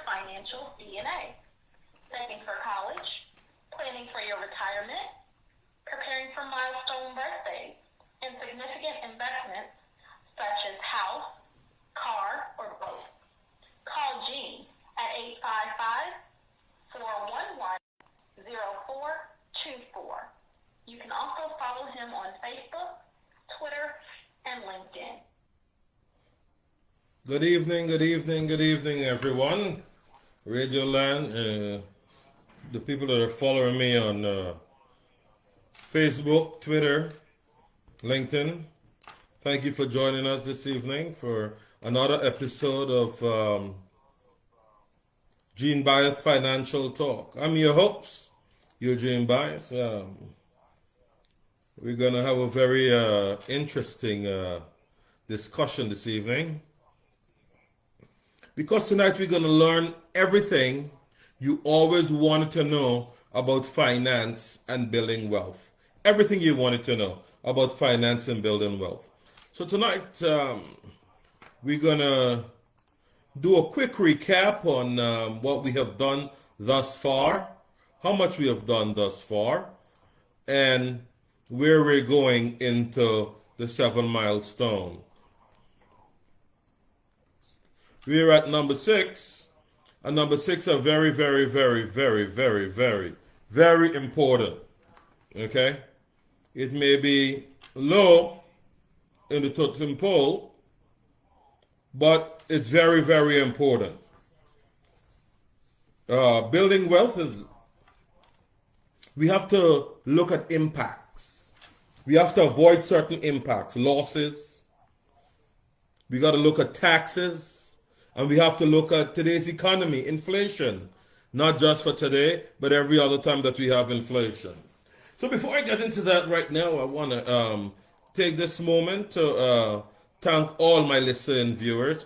financial DNA. Saving for college, planning for your retirement, preparing for milestone birthdays, and significant investments such as house, car, or both. Call Gene at 855-411-0424. You can also follow him on Facebook, Twitter, and LinkedIn. Good evening, everyone. Radio Land, the people that are following me on Facebook, Twitter, LinkedIn, thank you for joining us this evening for another episode of Gene Bias Financial Talk. I'm your host, Eugene Bias. We're going to have a very interesting discussion this evening, because tonight we're going to learn everything you always wanted to know about finance and building wealth. Everything you wanted to know about finance and building wealth. So tonight we're going to do a quick recap on what we have done thus far, how much we have done thus far, and where we're going into the 7 milestone. We're at number 6, and number 6 are very important. Okay? It may be low in the totem pole, but it's very important. Building wealth is, we have to look at impacts. We have to avoid certain impacts, losses. We got to look at taxes, and we have to look at today's economy, inflation, not just for today, but every other time that we have inflation. So before I get into that right now, I want to take this moment to thank all my listening viewers,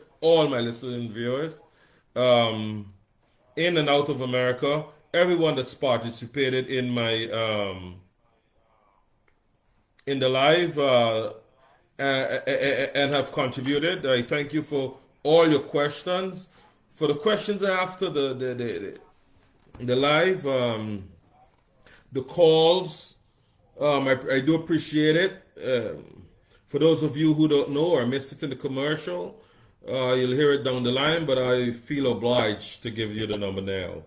in and out of America, everyone that's participated in my in the live and have contributed. I thank you for all your questions, for the questions after the live, the calls. I do appreciate it. For those of you who don't know or missed it in the commercial, you'll hear it down the line, but I feel obliged to give you the number now.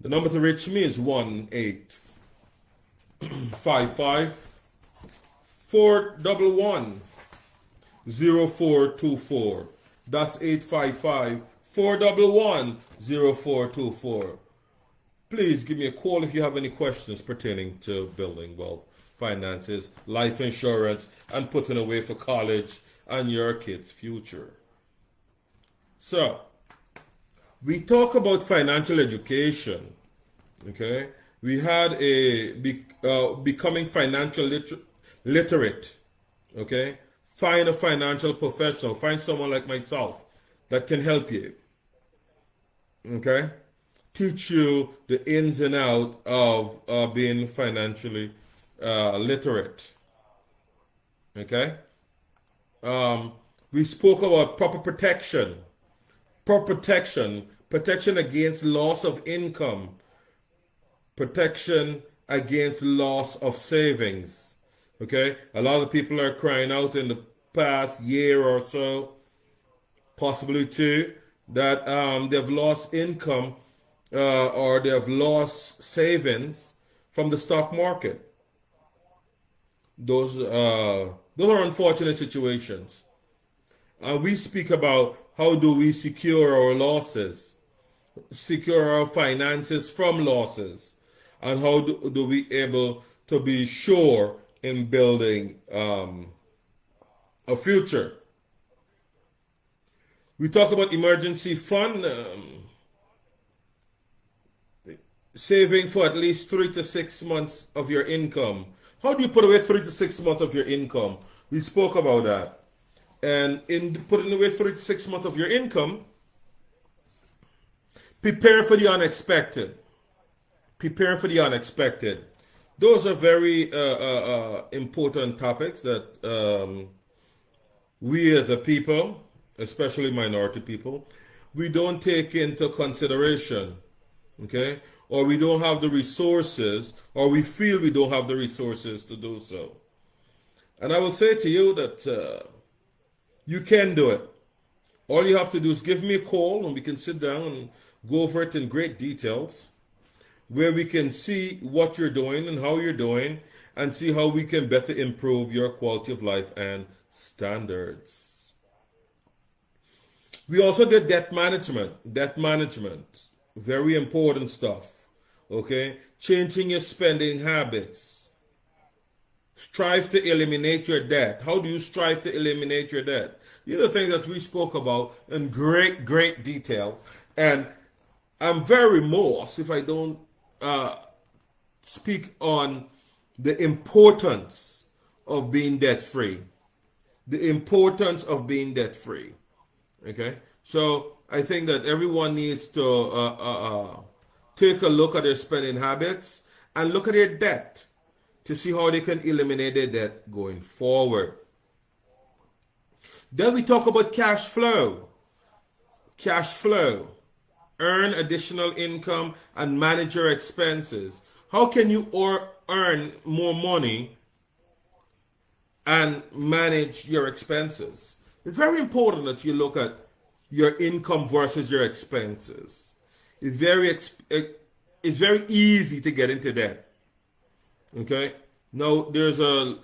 The number to reach me is 1-855-411-0424. That's 855-411-0424. Please give me a call if you have any questions pertaining to building wealth, finances, life insurance, and putting away for college and your kids' future. So, we talk about financial education. Okay, we had a becoming financial literate. Okay, find a financial professional. Find someone like myself that can help you. Okay, teach you the ins and outs of being financially literate. Okay, we spoke about proper protection against loss of income, protection against loss of savings. Okay, a lot of people are crying out in the past year or so, possibly two, that they've lost income or they've lost savings from the stock market. Those are unfortunate situations. And we speak about how do we secure our losses, secure our finances from losses, and how do we able to be sure in building a future. We talk about emergency fund, saving for at least 3 to 6 months of your income. How do you put away 3 to 6 months of your income? We spoke about that. And in putting away 3 to 6 months of your income, prepare for the unexpected. Prepare for the unexpected. Those are very important topics that we as a people, especially minority people, we don't take into consideration, okay? Or we don't have the resources, or we feel we don't have the resources to do so. And I will say to you that you can do it. All you have to do is give me a call and we can sit down and go over it in great details, where we can see what you're doing and how you're doing and see how we can better improve your quality of life and standards. We also did debt management. Debt management, very important stuff. Okay? Changing your spending habits. Strive to eliminate your debt. How do you strive to eliminate your debt? These are things that we spoke about in great detail. And I'm very remorse if I don't speak on the importance of being debt free. The importance of being debt free. Okay? So I think that everyone needs to take a look at their spending habits and look at their debt to see how they can eliminate their debt going forward. Then we talk about cash flow. Cash flow. Earn additional income and manage your expenses. How can you earn more money and manage your expenses? It's very important that you look at your income versus your expenses. It's very easy to get into debt. Okay. Now there's a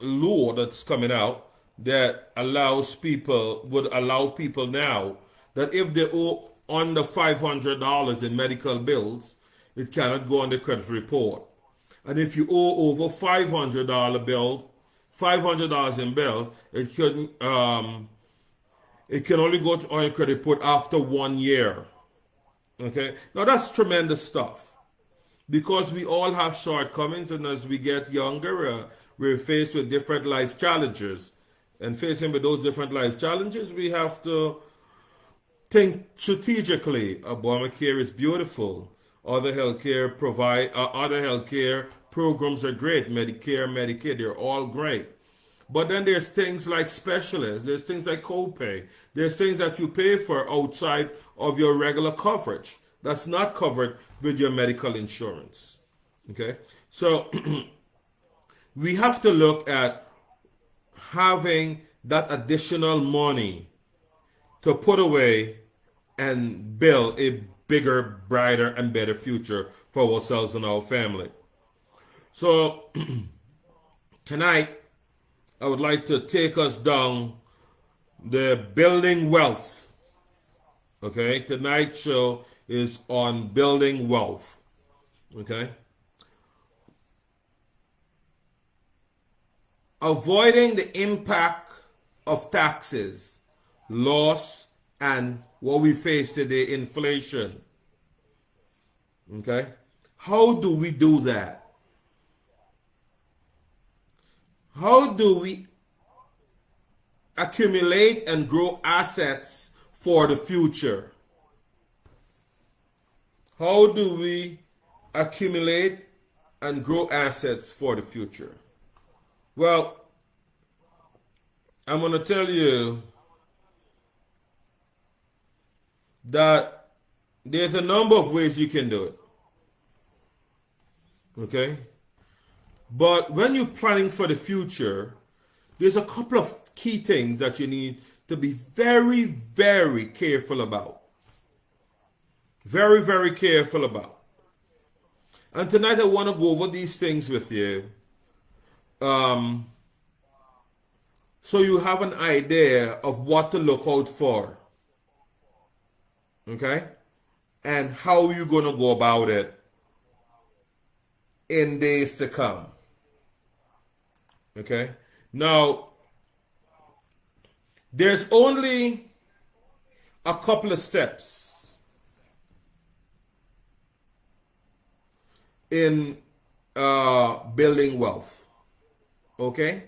law that's coming out that would allow people now that if they owe under $500 in medical bills, it cannot go on the credit report. And if you owe over $500 in bills, it can only go on your credit report after 1 year. Okay. Now that's tremendous stuff. Because we all have shortcomings, and as we get younger, we're faced with different life challenges. And facing with those different life challenges, we have to think strategically. Obamacare is beautiful. Other healthcare programs are great. Medicare, Medicaid, they're all great. But then there's things like specialists. There's things like copay. There's things that you pay for outside of your regular coverage. That's not covered with your medical insurance. Okay? So we have to look at having that additional money to put away and build a bigger, brighter, and better future for ourselves and our family. So tonight, I would like to take us down the building wealth. Okay? Tonight's show is on building wealth. Okay? Avoiding the impact of taxes, loss, and what we face today, inflation. Okay? How do we do that? How do we accumulate and grow assets for the future? How do we accumulate and grow assets for the future? Well, I'm going to tell you that there's a number of ways you can do it. Okay? But when you're planning for the future, there's a couple of key things that you need to be very, very careful about. Very, very careful about. And tonight I want to go over these things with you. So you have an idea of what to look out for. Okay? And how you're going to go about it in days to come. Okay? Now, there's only a couple of steps in building wealth. Okay?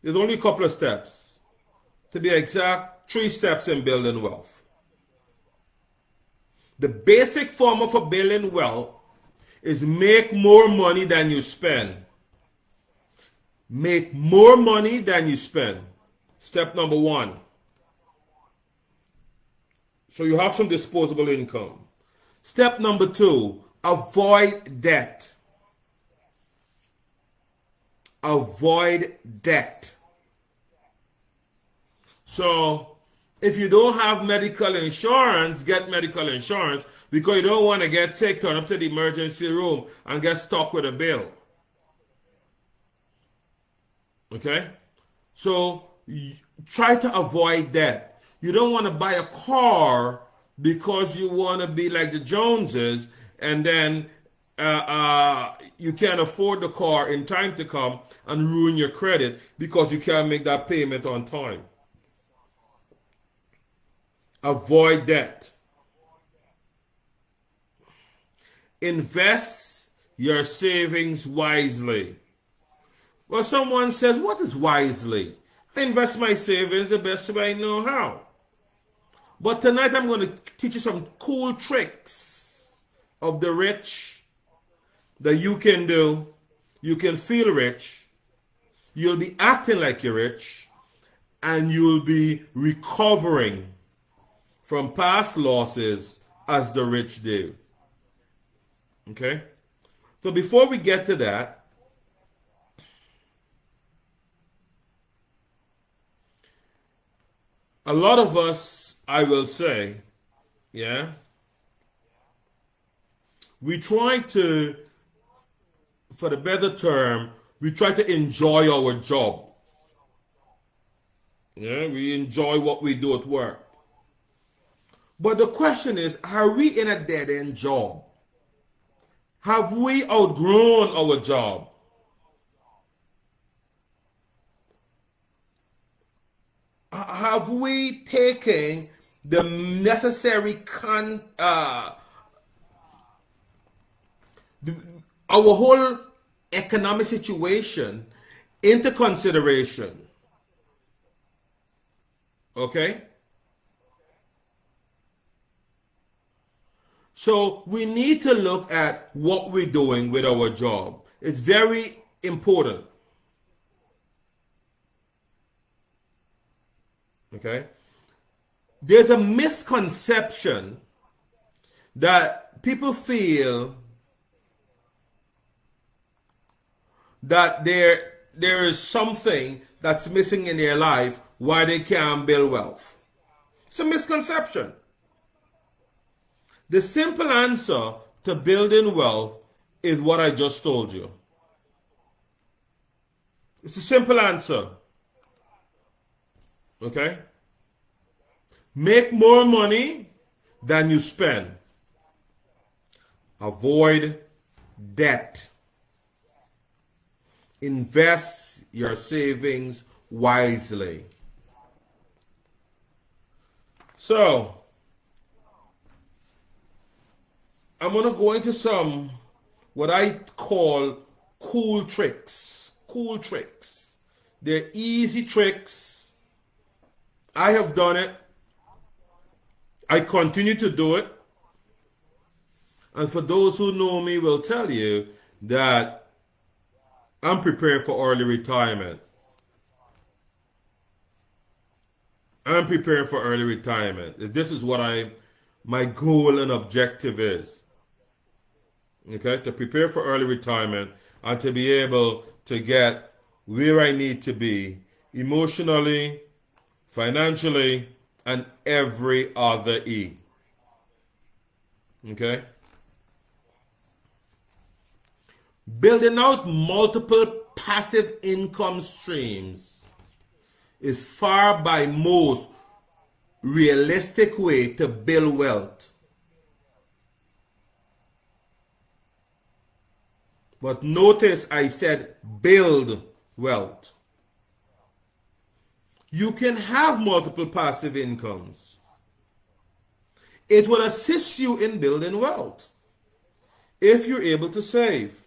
There's only a couple of steps. To be exact, 3 steps in building wealth. The basic formula for building wealth is make more money than you spend. Make more money than you spend. Step number 1. So you have some disposable income. Step number 2, avoid debt. Avoid debt. So if you don't have medical insurance, get medical insurance because you don't want to get sick, turn up to the emergency room and get stuck with a bill. Okay? So try to avoid that. You don't want to buy a car because you want to be like the Joneses and then you can't afford the car in time to come and ruin your credit because you can't make that payment on time. Avoid that. Invest your savings wisely. Well, someone says, what is wisely? I invest my savings the best way I know how. But tonight I'm going to teach you some cool tricks of the rich that you can do. You can feel rich. You'll be acting like you're rich. And you'll be recovering from past losses as the rich do. Okay? So before we get to that, a lot of us, I will say, yeah, we try to, for the better term, we try to enjoy our job. Yeah, we enjoy what we do at work. But the question is, are we in a dead-end job? Have we outgrown our job? Have we taken the necessary our whole economic situation into consideration? Okay? So we need to look at what we're doing with our job. It's very important. Okay? There's a misconception that people feel that there is something that's missing in their life why they can't build wealth. It's a misconception. The simple answer to building wealth is what I just told you. It's a simple answer. Okay? Make more money than you spend. Avoid debt. Invest your savings wisely. So, I'm going to go into some what I call cool tricks. Cool tricks. They're easy tricks. I have done it. I continue to do it. And for those who know me will tell you that I'm preparing for early retirement. I'm preparing for early retirement. This is what my goal and objective is. Okay, to prepare for early retirement and to be able to get where I need to be emotionally, financially, and every other E. Okay? Building out multiple passive income streams is far by most realistic way to build wealth. But notice I said build wealth. You can have multiple passive incomes. It will assist you in building wealth if you're able to save.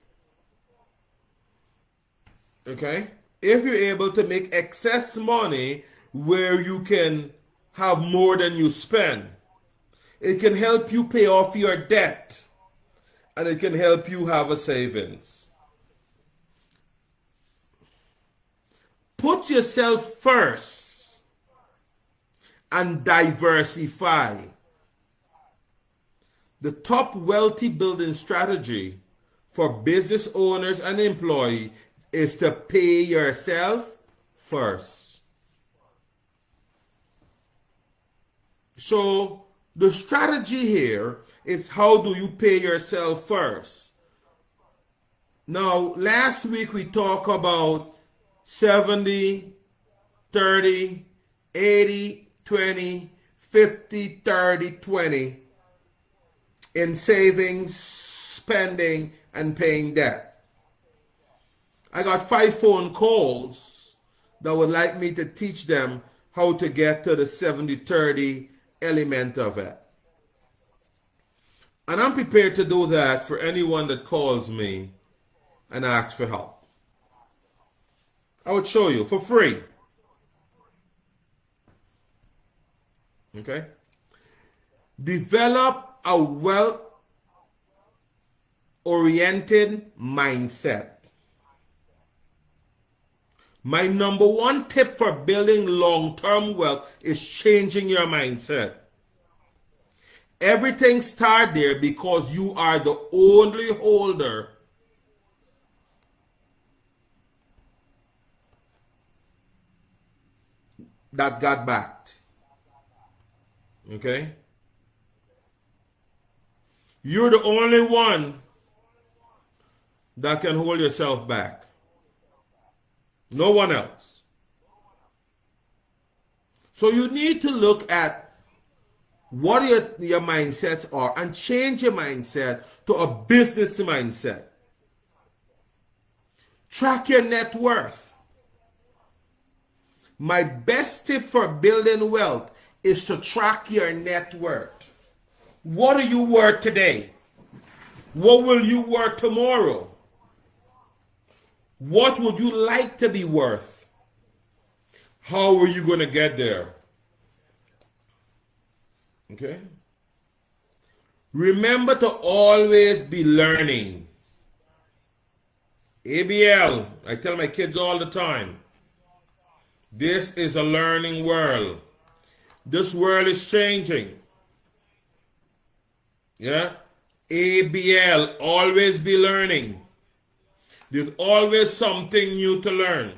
Okay? If you're able to make excess money where you can have more than you spend, it can help you pay off your debt. And it can help you have a savings. Put yourself first and diversify. The top wealthy building strategy for business owners and employees is to pay yourself first. So the strategy here is, how do you pay yourself first? Now, last week we talked about 70, 30, 80, 20, 50, 30, 20 in savings, spending, and paying debt. I got 5 phone calls that would like me to teach them how to get to the 70-30 element of it. And I'm prepared to do that for anyone that calls me and asks for help. I would show you for free. Okay? Develop a wealth-oriented mindset. My number one tip for building long-term wealth is changing your mindset. Everything starts there because you are the only holder that got backed. Okay? You're the only one that can hold yourself back. No one else. So you need to look at what your mindsets are and change your mindset to a business mindset. Track your net worth. My best tip for building wealth is to track your net worth. What are you worth today? What will you worth tomorrow? What would you like to be worth? How are you going to get there? Okay? Remember to always be learning. ABL, I tell my kids all the time, this is a learning world. This world is changing. Yeah? ABL, always be learning. There's always something new to learn.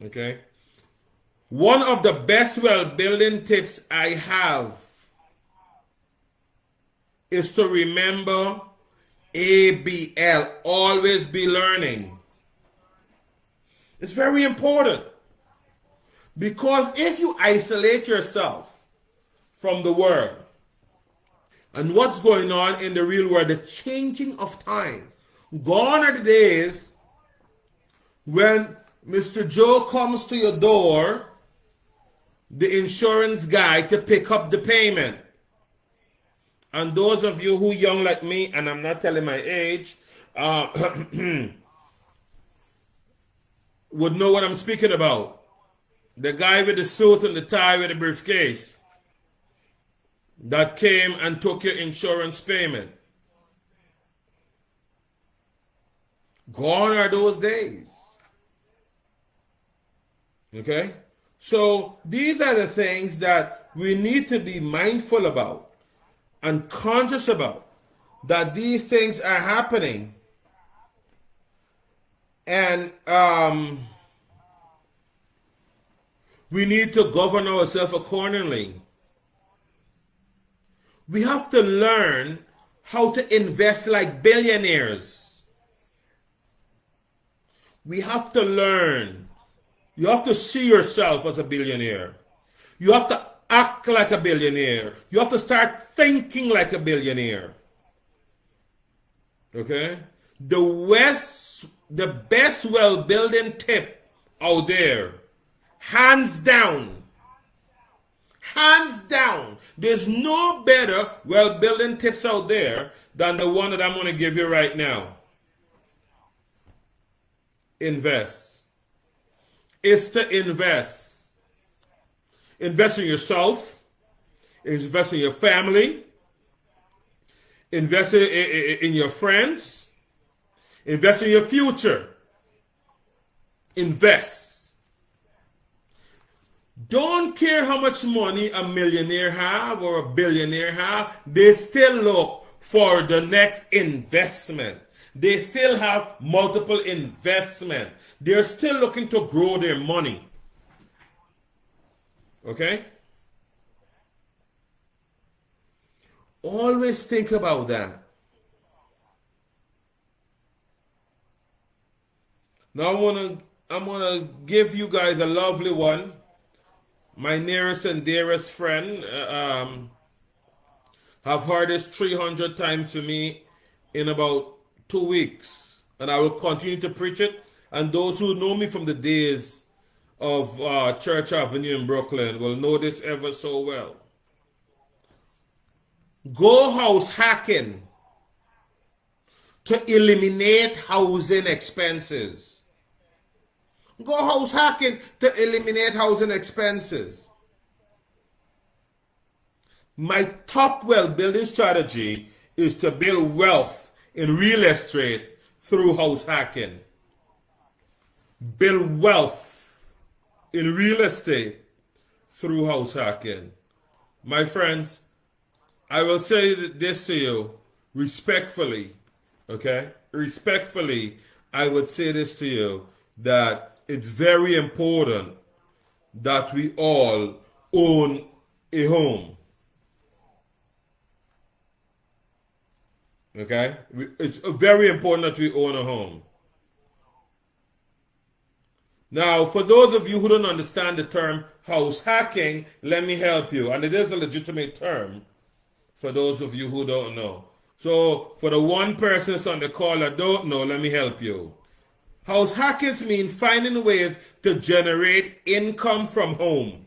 Okay? One of the best well-building tips I have is to remember ABL, always be learning. It's very important. Because if you isolate yourself from the world and what's going on in the real world, the changing of times, gone are the days when Mr. Joe comes to your door, the insurance guy, to pick up the payment. And those of you who are young like me, and I'm not telling my age, would know what I'm speaking about. The guy with the suit and the tie with the briefcase that came and took your insurance payment. Gone are those days. Okay? So these are the things that we need to be mindful about and conscious about, that these things are happening. And we need to govern ourselves accordingly. We have to learn how to invest like billionaires. We have to learn. You have to see yourself as a billionaire. You have to act like a billionaire. You have to start thinking like a billionaire. Okay? The best well-building tip out there, hands down, there's no better well-building tips out there than the one that I'm going to give you right now. Invest. It's to invest. Invest in yourself. Invest in your family. Invest in your friends. Invest in your future. Invest. Don't care how much money a millionaire have or a billionaire have, they still look for the next investment. They still have multiple investment. They're still looking to grow their money. Okay? Always think about that. Now I'm gonna give you guys a lovely one. My nearest and dearest friend have heard this 300 times for me in about 2 weeks, and I will continue to preach it. And those who know me from the days of Church Avenue in Brooklyn will know this ever so well. Go house hacking to eliminate housing expenses. Go house hacking to eliminate housing expenses. My top wealth building strategy is to build wealth in real estate through house hacking. Build wealth in real estate through house hacking. My friends, I will say this to you respectfully, okay? Respectfully, I would say this to you that it's very important that we all own a home. Okay? It's very important that we own a home. Now, for those of you who don't understand the term house hacking, let me help you. And it is a legitimate term for those of you who don't know. So, for the one person that's on the call that don't know, let me help you. House hackers mean finding ways to generate income from home.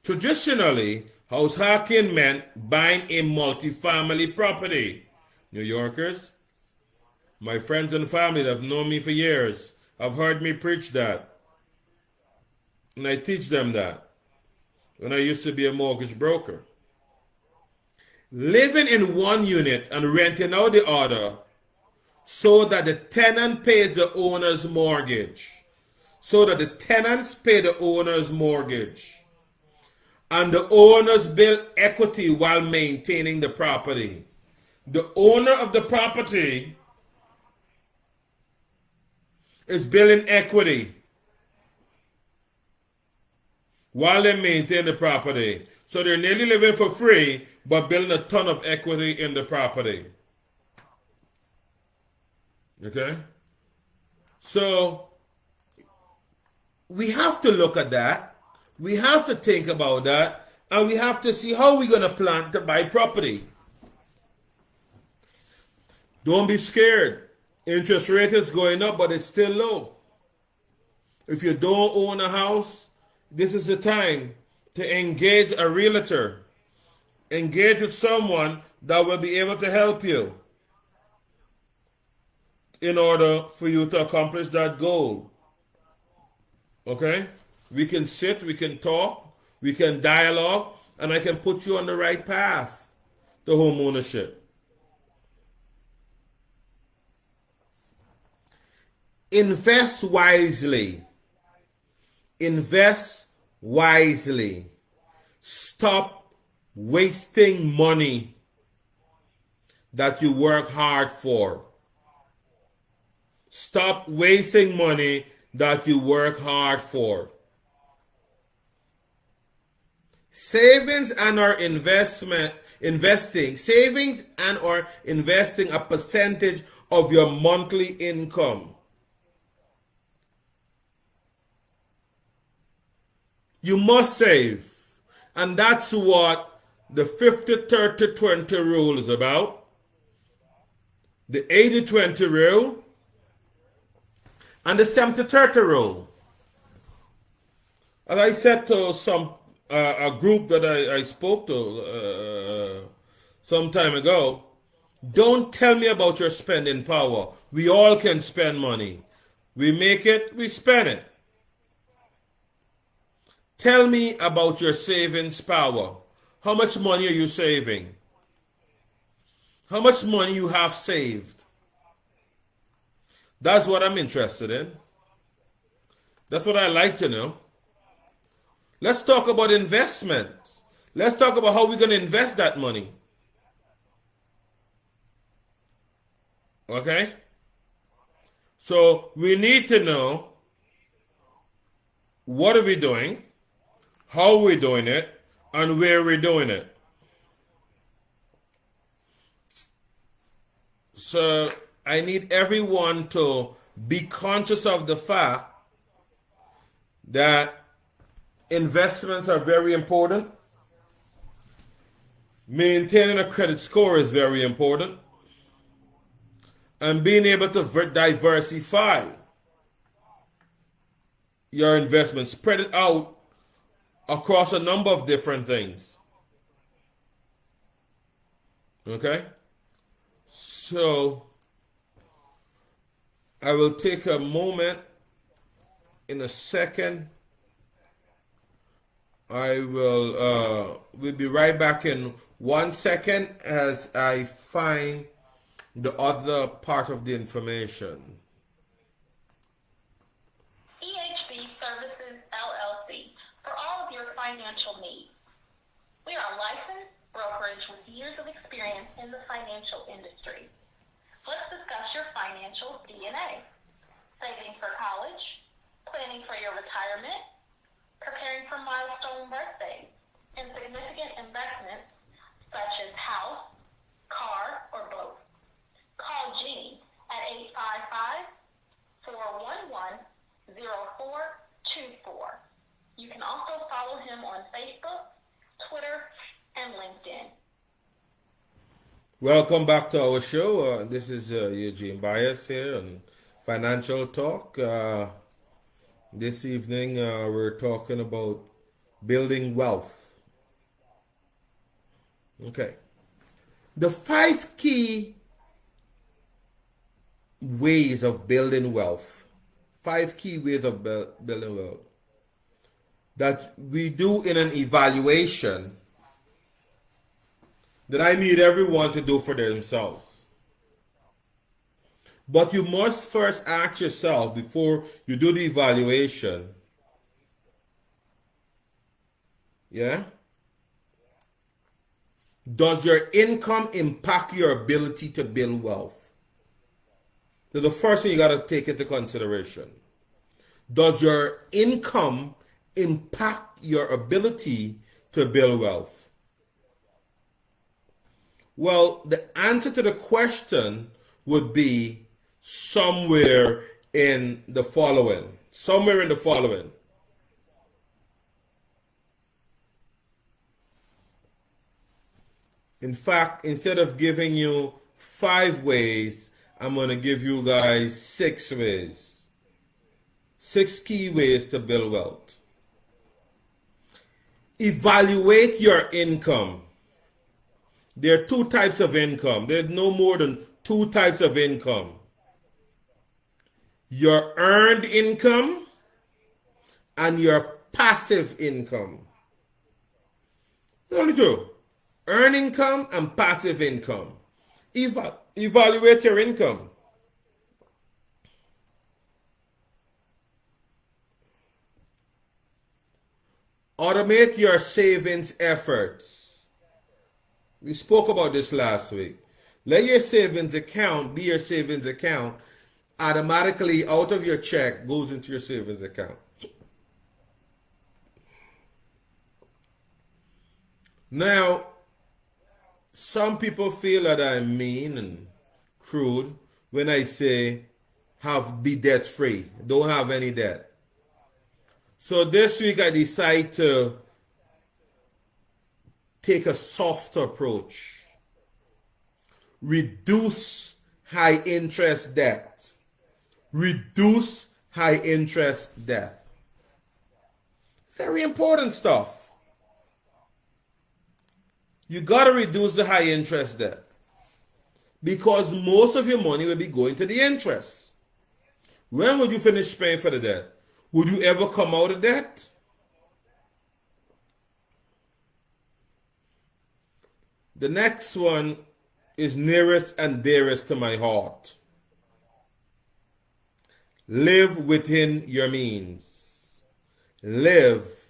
Traditionally, house hacking meant buying a multifamily property. New Yorkers, my friends and family that have known me for years have heard me preach that. And I teach them that when I used to be a mortgage broker. Living in one unit and renting out the other so that the tenant pays the owner's mortgage. So that the tenants pay the owner's mortgage. And the owners build equity while maintaining the property. The owner of the property is building equity while they maintain the property. So they're nearly living for free, but building a ton of equity in the property. Okay? So we have to look at that. We have to think about that. And we have to see how we're going to plan to buy property. Don't be scared. Interest rate is going up, but it's still low. If you don't own a house, this is the time to engage a realtor. Engage with someone that will be able to help you in order for you to accomplish that goal. Okay? We can sit, we can talk, we can dialogue, and I can put you on the right path to home ownership. Invest wisely. Invest wisely. Stop wasting money that you work hard for. Stop wasting money that you work hard for. Savings and or savings and or investing a percentage of your monthly income. You must save. And that's what the 50-30-20 rule is about. The 80-20 rule and the 70-30 rule. As I said to a group that I spoke to some time ago, don't tell me about your spending power. We all can spend money. We make it, we spend it. Tell me about your savings power. How much money are you saving? How much money you have saved? That's what I'm interested in. That's what I like to know. Let's talk about investments. Let's talk about how we're going to invest that money. Okay? So we need to know what are we doing, how we're doing it, and where we're doing it. So I need everyone to be conscious of the fact that investments are very important. Maintaining a credit score is very important. And being able to diversify your investment, spread it out across a number of different things. Okay? So, I will take a moment in a second. We'll be right back in 1 second as I find the other part of the information. EHB Services LLC for all of your financial needs. We are a licensed brokerage with years of experience in the financial industry. Let's discuss your financial DNA. Saving for college, planning for your retirement, preparing for milestone birthdays, and significant investments such as house, car, or both. Call Jeannie at 855-411-0424. You can also follow him on Facebook, Twitter, and LinkedIn. Welcome back to our show. This is Eugene Bias here on Financial Talk. This evening we're talking about building wealth. Okay. The 5 key ways of building wealth. 5 key ways of building wealth that we do in an evaluation that I need everyone to do for themselves. But you must first ask yourself before you do the evaluation, yeah? Does your income impact your ability to build wealth? So the first thing you got to take into consideration. Does your income impact your ability to build wealth? Well, the answer to the question would be somewhere in the following. Somewhere in the following. In fact, instead of giving you 5 ways, I'm going to give you guys 6 ways. 6 key ways to build wealth. Evaluate your income. There are 2 types of income. There's no more than 2 types of income. Your earned income and your passive income. There's only 2. Earned income and passive income. Evaluate your income. Automate your savings efforts. We spoke about this last week. Let your savings account be your savings account. Automatically out of your check goes into your savings account. Now, some people feel that I'm mean and crude when I say be debt free. Don't have any debt. So this week I decide to take a softer approach. Reduce high interest debt. Reduce high interest debt. Very important stuff. You got to reduce the high interest debt because most of your money will be going to the interest. When would you finish paying for the debt? Would you ever come out of debt? The next one is nearest and dearest to my heart. Live within your means. Live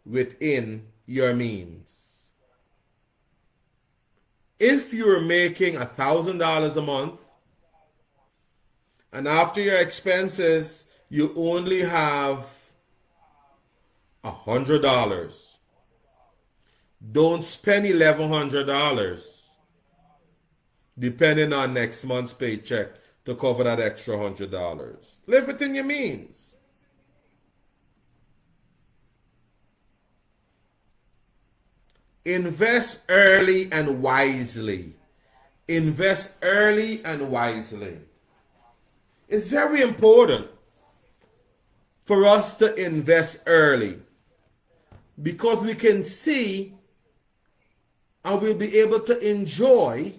within your means. If you're making $1,000 a month and after your expenses you only have $100, don't spend $1,100 depending on next month's paycheck to cover that extra $100. Live within your means. Invest early and wisely. Invest early and wisely. It's very important for us to invest early because we can see and we'll be able to enjoy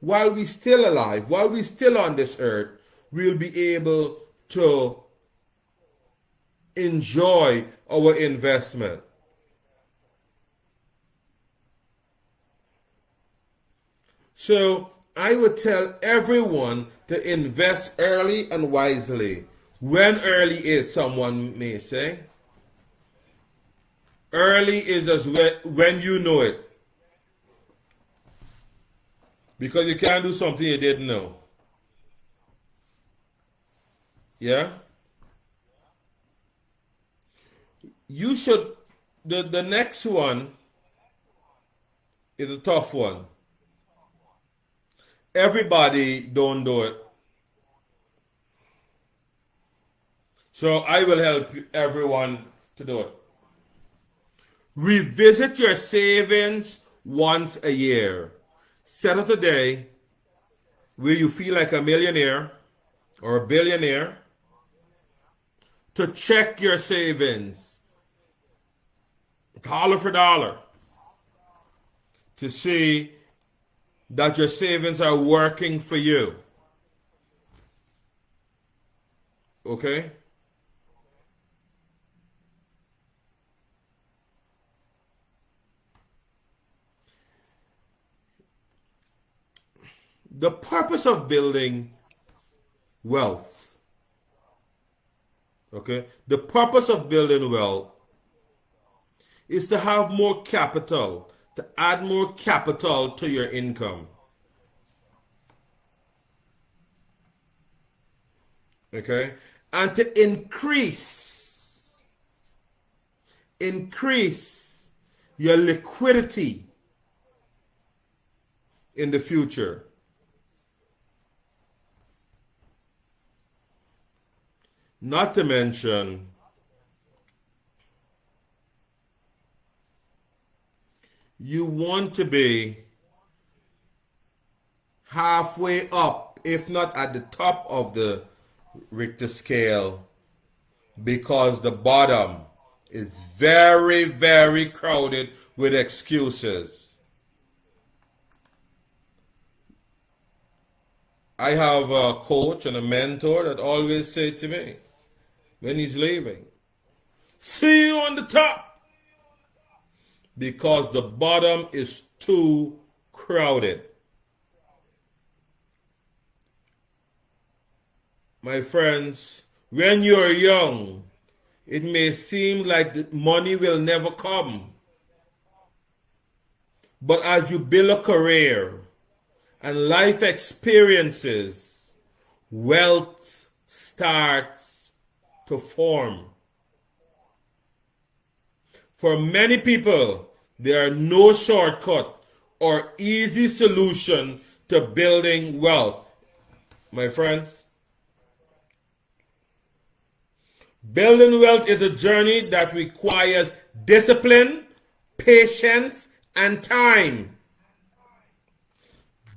while we're still alive, while we're still on this earth, we'll be able to enjoy our investment. So I would tell everyone to invest early and wisely. When early is, someone may say. Early is as when you know it. Because you can't do something you didn't know. Yeah? You should, the next one is a tough one. Everybody don't do it. So I will help everyone to do it. Revisit your savings once a year. Set up a day where you feel like a millionaire or a billionaire to check your savings dollar for dollar to see that your savings are working for you. Okay? The purpose of building wealth, okay? The purpose of building wealth is to have more capital, to add more capital to your income. Okay? And to increase your liquidity in the future. Not to mention you want to be halfway up, if not at the top of the Richter scale, because the bottom is very, very crowded with excuses. I have a coach and a mentor that always say to me when he's leaving, see you on the top, because the bottom is too crowded. My friends, when you're young, it may seem like the money will never come. But as you build a career and life experiences, wealth starts to form. For many people, there are no shortcut or easy solution to building wealth. My friends, building wealth is a journey that requires discipline, patience, and time.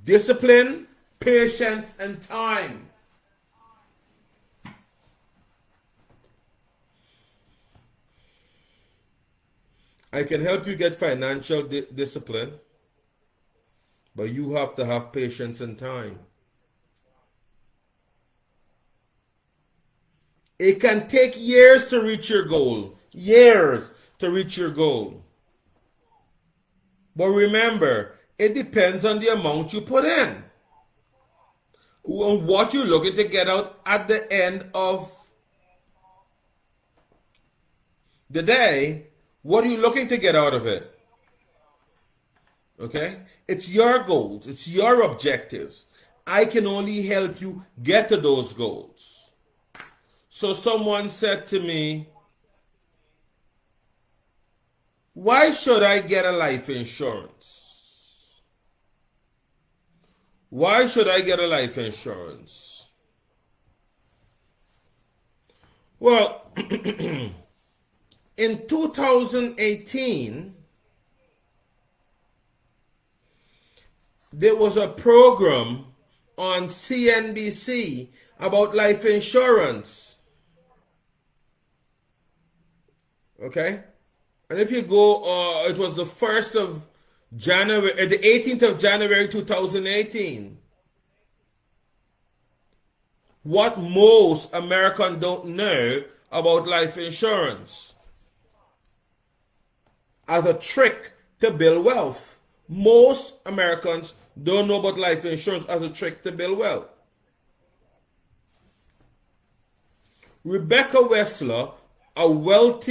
Discipline, patience, and time. I can help you get financial discipline, but you have to have patience and time. It can take years to reach your goal. Years to reach your goal. But remember, it depends on the amount you put in. And what you're looking to get out at the end of the day, what are you looking to get out of it? Okay? It's your goals, it's your objectives. I can only help you get to those goals. So someone said to me, why should I get a life insurance? Why should I get a life insurance? Well, in 2018, there was a program on CNBC about life insurance. Okay? And if you go, it was the 1st of January, the 18th of January 2018. What most Americans don't know about life insurance as a trick to build wealth. Most Americans don't know about life insurance as a trick to build wealth. Rebecca Wessler, a wealth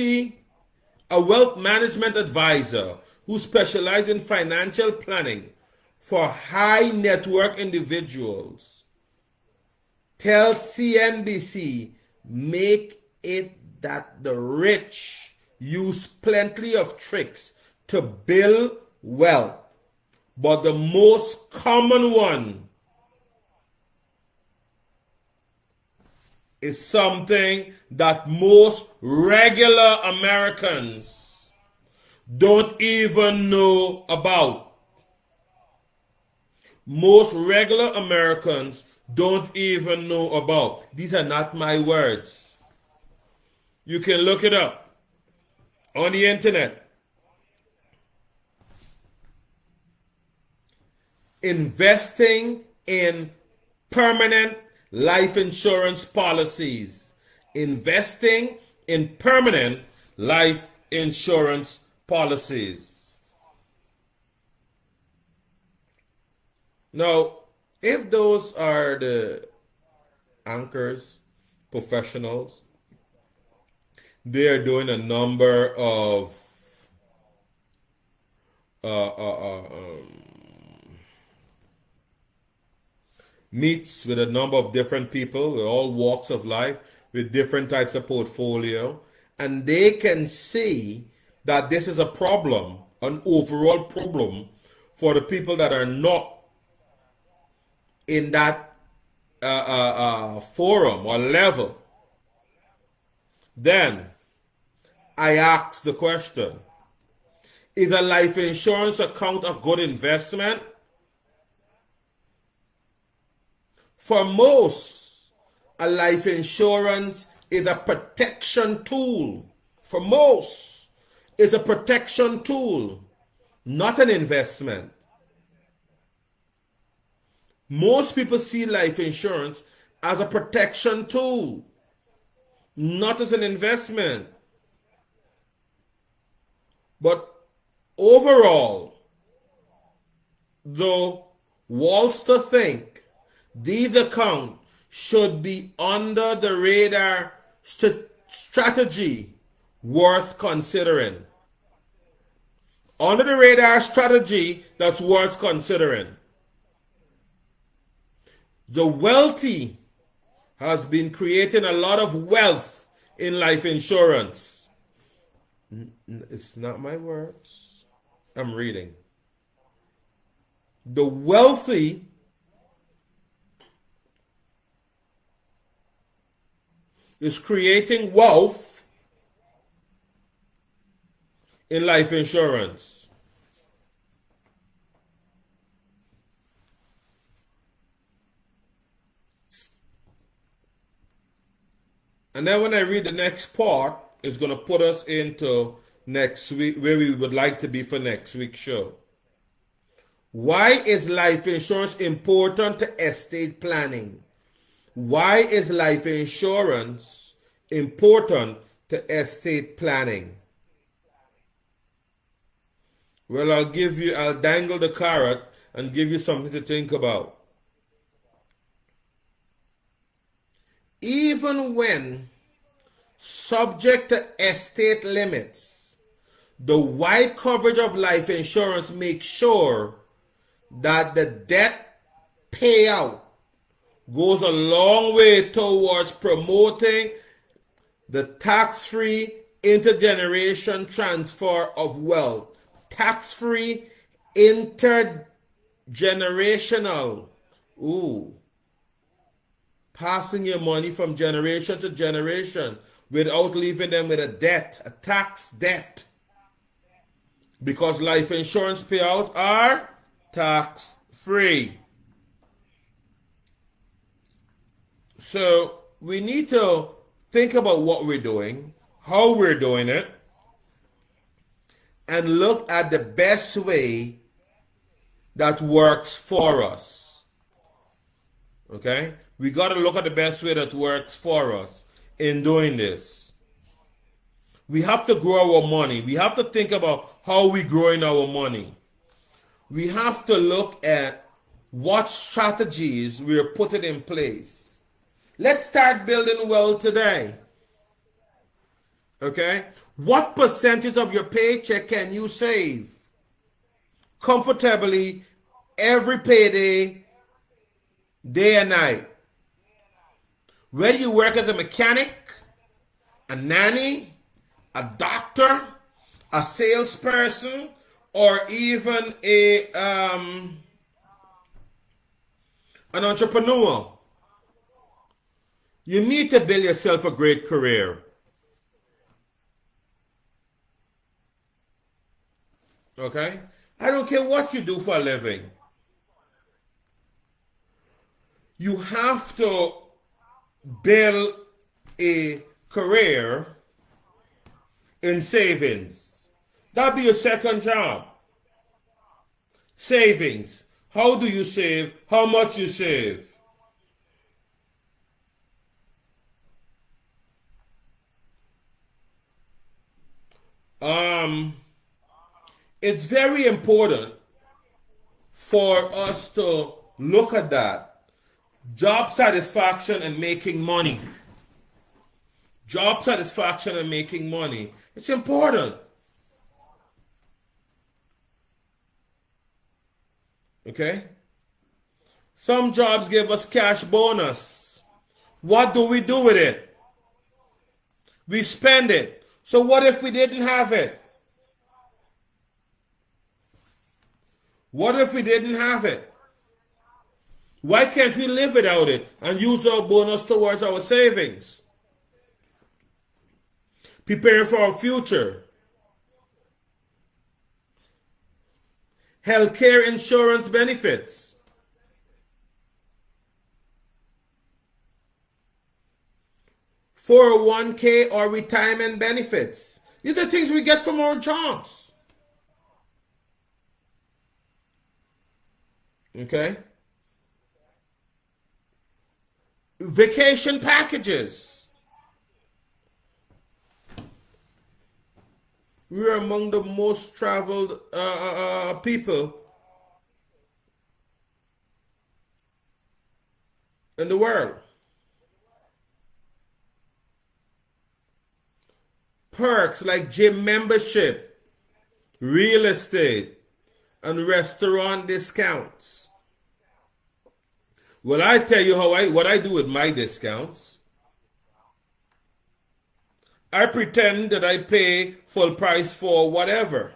management advisor who specializes in financial planning for high net worth individuals, tells CNBC, make it that the rich use plenty of tricks to build wealth, but the most common one is something that most regular Americans don't even know about. Most regular Americans don't even know about. These are not my words. You can look it up on the internet. Investing in permanent life insurance policies. Investing in permanent life insurance policies. Now, if those are the anchors, professionals, they are doing a number of meets with a number of different people with all walks of life, with different types of portfolio, and they can see that this is a problem, an overall problem for the people that are not in that forum or level. Then I ask the question, is a life insurance account a good investment? For most, a life insurance is a protection tool. For most, it's a protection tool, not an investment. Most people see life insurance as a protection tool, not as an investment. But overall, though, wants to think these accounts should be under the radar strategy worth considering. Under the radar strategy that's worth considering. The wealthy has been creating a lot of wealth in life insurance. It's not my words. I'm reading. The wealthy is creating wealth in life insurance. And then when I read the next part, it's going to put us into next week, where we would like to be for next week's show. Why is life insurance important to estate planning? Why is life insurance important to estate planning? Well, I'll dangle the carrot and give you something to think about. Even when subject to estate limits. The wide coverage of life insurance makes sure that the debt payout goes a long way towards promoting the tax-free intergeneration transfer of wealth. Tax-free intergenerational. Ooh. Passing your money from generation to generation without leaving them with a debt, a tax debt. Because life insurance payouts are tax-free. So we need to think about what we're doing, how we're doing it, and look at the best way that works for us. Okay? We got to look at the best way that works for us in doing this. We have to grow our money. We have to think about how we're growing our money. We have to look at what strategies we're putting in place. Let's start building wealth today. Okay? What percentage of your paycheck can you save comfortably every payday, day and night? Whether you work as a mechanic, a nanny, a doctor, a salesperson, or even an entrepreneur, you need to build yourself a great career. Okay? I don't care what you do for a living. You have to build a career in savings. That'll be your second job. Savings. How do you save? How much you save? It's very important for us to look at that. Job satisfaction and making money. Job satisfaction and making money. It's important. Okay? Some jobs give us cash bonus. What do we do with it? We spend it. So what if we didn't have it? What if we didn't have it? Why can't we live without it and use our bonus towards our savings? Preparing for our future. Healthcare insurance benefits. (401k) or retirement benefits. These are things we get from our jobs. Okay? Vacation packages. We're among the most traveled people in the world. Perks like gym membership, real estate, and restaurant discounts. Well, I tell you what I do with my discounts. I pretend that I pay full price for whatever.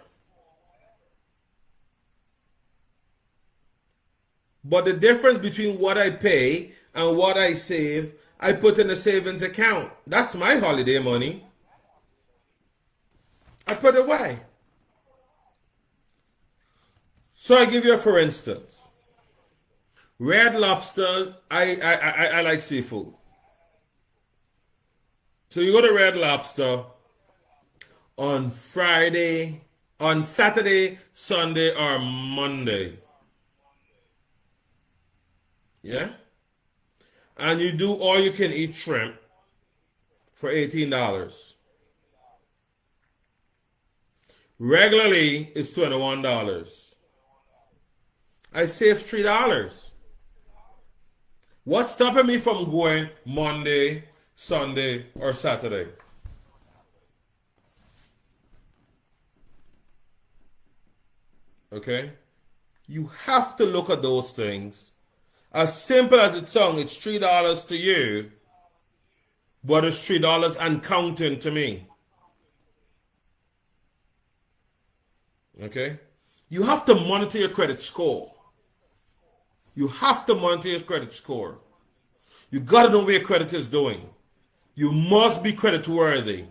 But the difference between what I pay and what I save, I put in a savings account. That's my holiday money. I put it away. So I give you a for instance. Red Lobster, I like seafood. So you go to Red Lobster on Saturday, Sunday, or Monday. Yeah? And you do all you can eat shrimp for $18. Regularly, it's $21. I saved $3. What's stopping me from going Monday, Sunday, or Saturday? Okay? You have to look at those things. As simple as it sounds, it's $3 to you, but it's $3 and counting to me. Okay? You have to monitor your credit score. You have to monitor your credit score. You gotta know what your credit is doing. You must be credit worthy.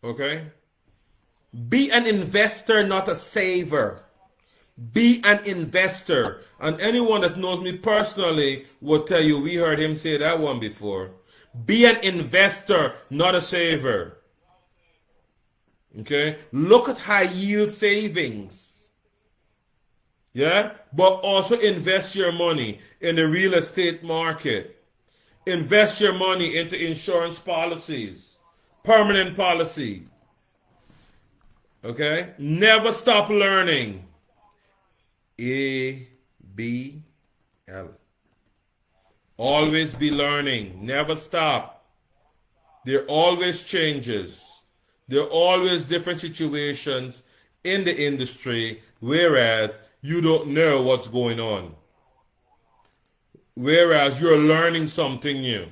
Okay? Be an investor, not a saver. Be an investor. And anyone that knows me personally will tell you, we heard him say that one before. Be an investor, not a saver. Okay? Look at high yield savings. Yeah? But also invest your money in the real estate market. Invest your money into insurance policies. Permanent policy. Okay? Never stop learning. ABL. Always be learning. Never stop. There are always changes. There are always different situations in the industry, whereas you don't know what's going on. Whereas you're learning something new.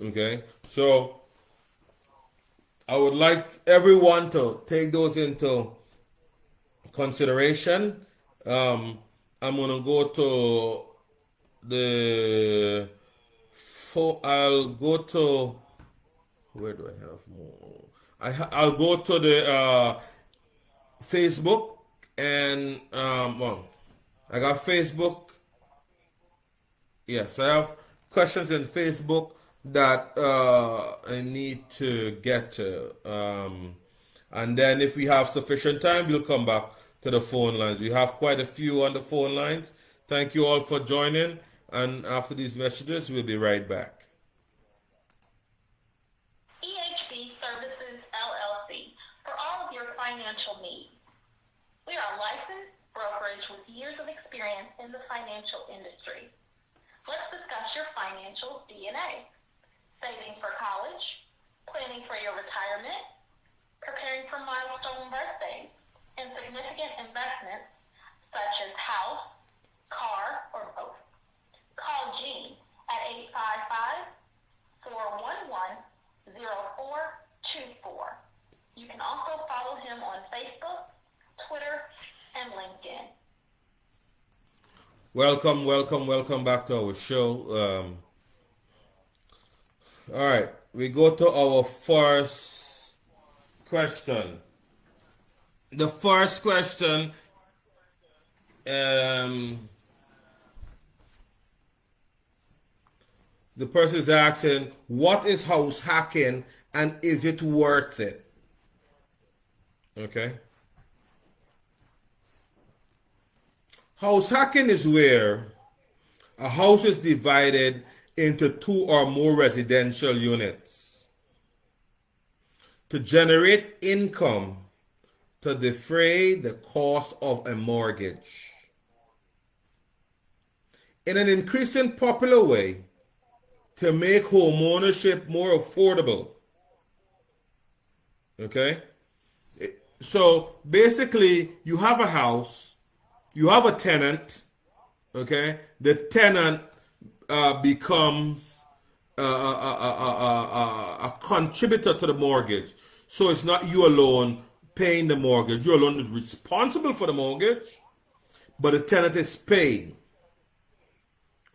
Okay? So, I would like everyone to take those into consideration. I'm gonna go to the I'll go to, where do I have more? I'll go to the Facebook and well, I got Facebook. Yes, I have questions in Facebook that I need to get to. And then if we have sufficient time, we'll come back to the phone lines. We have quite a few on the phone lines. Thank you all for joining. And after these messages, we'll be right back. EHB Services, LLC, for all of your financial needs. We are a licensed brokerage with years of experience in the financial industry. Let's discuss your financial DNA. Saving for college, planning for your retirement, preparing for milestone birthdays, and significant investments such as house, car, or both. Call Gene at 855-411-0424. You can also follow him on Facebook, Twitter, and LinkedIn. Welcome back to our show. All right, we go to our first question. The first question, the person is asking, what is house hacking and is it worth it? Okay. House hacking is where a house is divided into 2 or more residential units to generate income to defray the cost of a mortgage. In an increasingly popular way to make home ownership more affordable. Okay? So basically, you have a house, you have a tenant, okay? The tenant becomes a contributor to the mortgage. So it's not you alone paying the mortgage. You alone is responsible for the mortgage, but the tenant is paying.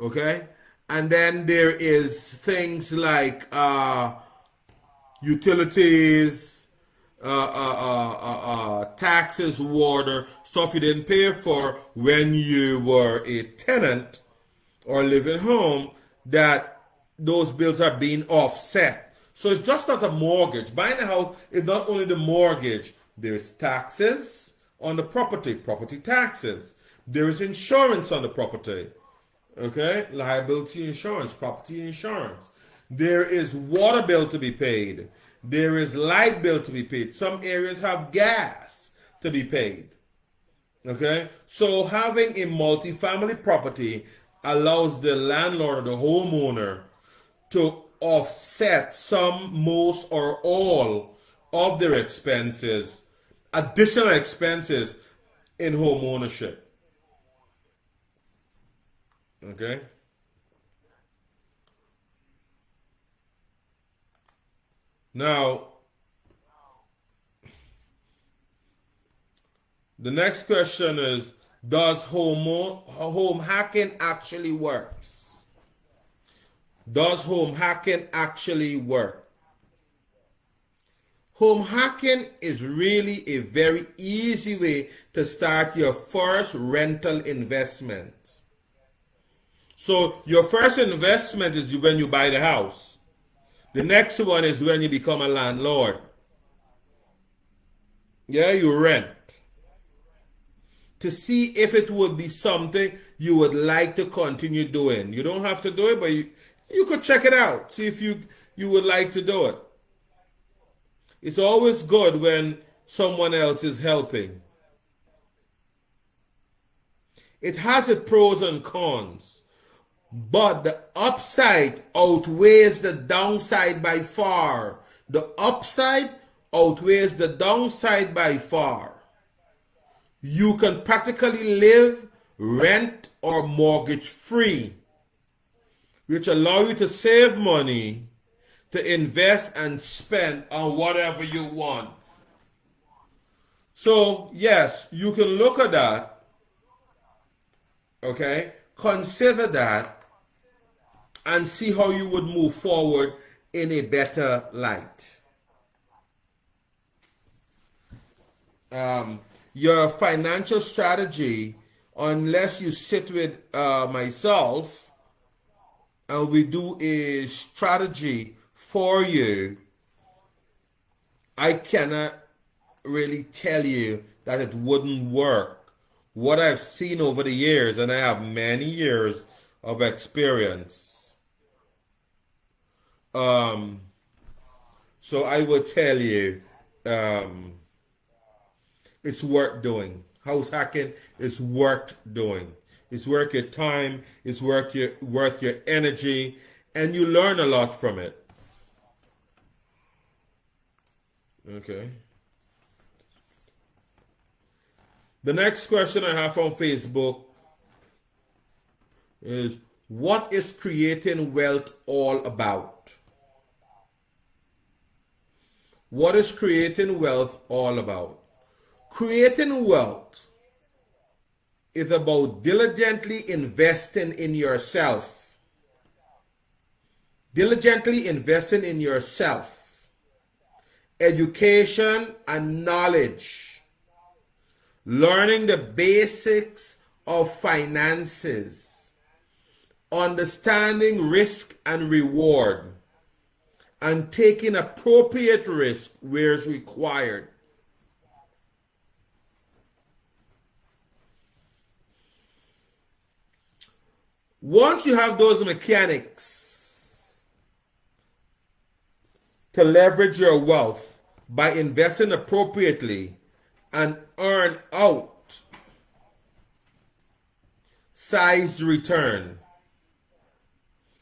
Okay? And then there is things like utilities, taxes, water, stuff you didn't pay for when you were a tenant or living home, that those bills are being offset. So it's just not a mortgage. Buying a house is not only the mortgage. There is taxes on the property taxes. There is insurance on the property. Okay? Liability insurance, property insurance. There is water bill to be paid. There is light bill to be paid. Some areas have gas to be paid. Okay? So having a multifamily property allows the landlord or the homeowner to offset some, most, or all of their expenses additional expenses in home ownership. Okay? Now, the next question is, does home hacking actually works? Does home hacking actually work? Home hacking is really a very easy way to start your first rental investment. So your first investment is when you buy the house. The next one is when you become a landlord. Yeah, you rent. To see if it would be something you would like to continue doing. You don't have to do it, but you could check it out. See if you would like to do it. It's always good when someone else is helping. It has its pros and cons, but the upside outweighs the downside by far. The upside outweighs the downside by far. You can practically live rent or mortgage free, which allow you to save money to invest and spend on whatever you want. So, yes, you can look at that, okay? Consider that and see how you would move forward in a better light. Your financial strategy, unless you sit with myself and we do a strategy for you, I cannot really tell you that it wouldn't work. What I've seen over the years, and I have many years of experience, so I would tell you it's worth doing. House hacking is worth doing. It's worth your time, it's worth your energy, and you learn a lot from it. Okay. The next question I have on Facebook is, what is creating wealth all about? What is creating wealth all about? Creating wealth is about diligently investing in yourself. Diligently investing in yourself. Education and knowledge. Learning the basics of finances. Understanding risk and reward. And taking appropriate risk where it's required. Once you have those mechanics to leverage your wealth by investing appropriately and earn out sized return.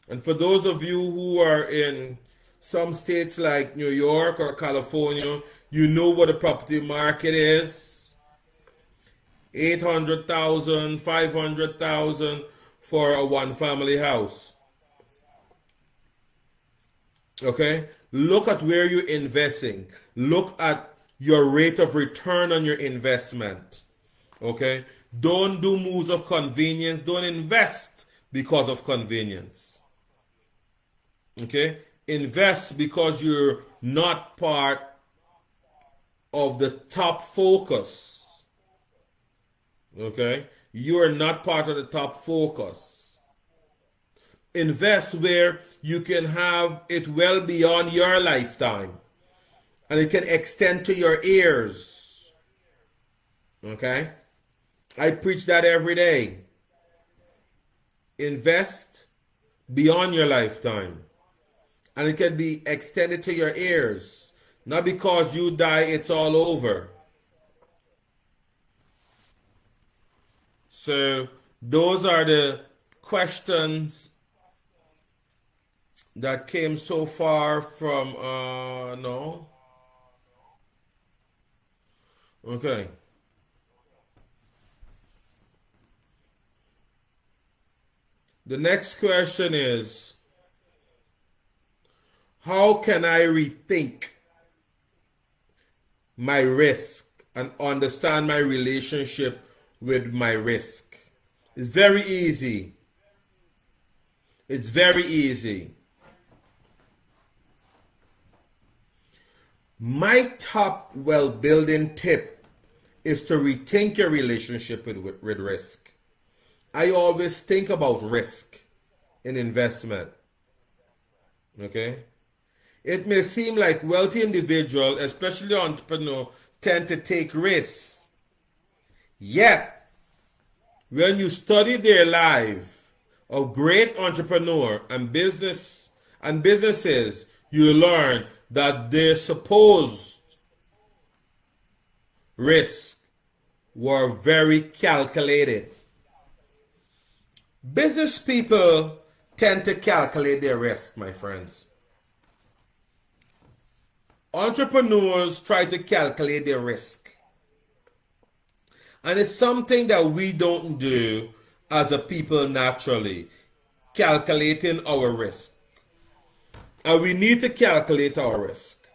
And for those of you who are in some states like New York or California, you know what the property market is. 800,000, 500,000 for a one-family house. Okay? Look at where you're investing. Look at your rate of return on your investment. Okay? Don't do moves of convenience. Don't invest because of convenience. Okay? Invest because you're not part of the top focus. Okay? You are not part of the top focus. Invest where you can have it well beyond your lifetime. And it can extend to your heirs. Okay? I preach that every day. Invest beyond your lifetime. And it can be extended to your heirs. Not because you die, it's all over. So those are the questions that came so far from no. Okay. The next question is, how can I rethink my risk and understand my relationship with my risk? It's very easy. It's very easy. My top wealth building tip is to rethink your relationship with risk. I always think about risk in investment. Okay? It may seem like wealthy individuals, especially entrepreneurs, tend to take risks. Yet, when you study their life of great entrepreneur and businesses, you learn that their supposed risks were very calculated. Business people tend to calculate their risk, my friends. Entrepreneurs try to calculate their risk. And it's something that we don't do as a people naturally, calculating our risk. And we need to calculate our risk.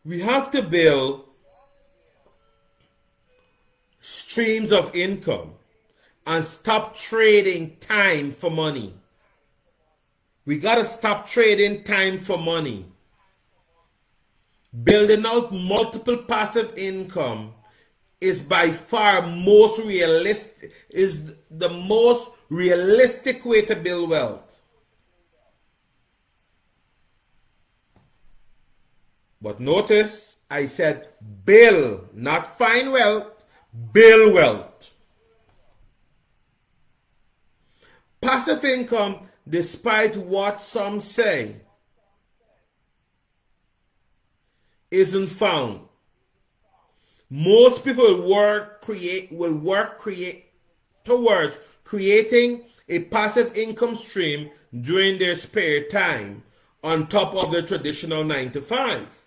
We have to build streams of income and stop trading time for money. We got to stop trading time for money. Building out multiple passive income is by far the most realistic way to build wealth. But notice I said build, not find wealth, build wealth. Passive income, despite what some say, isn't found. Most people will work towards creating a passive income stream during their spare time on top of their traditional 9 to 5.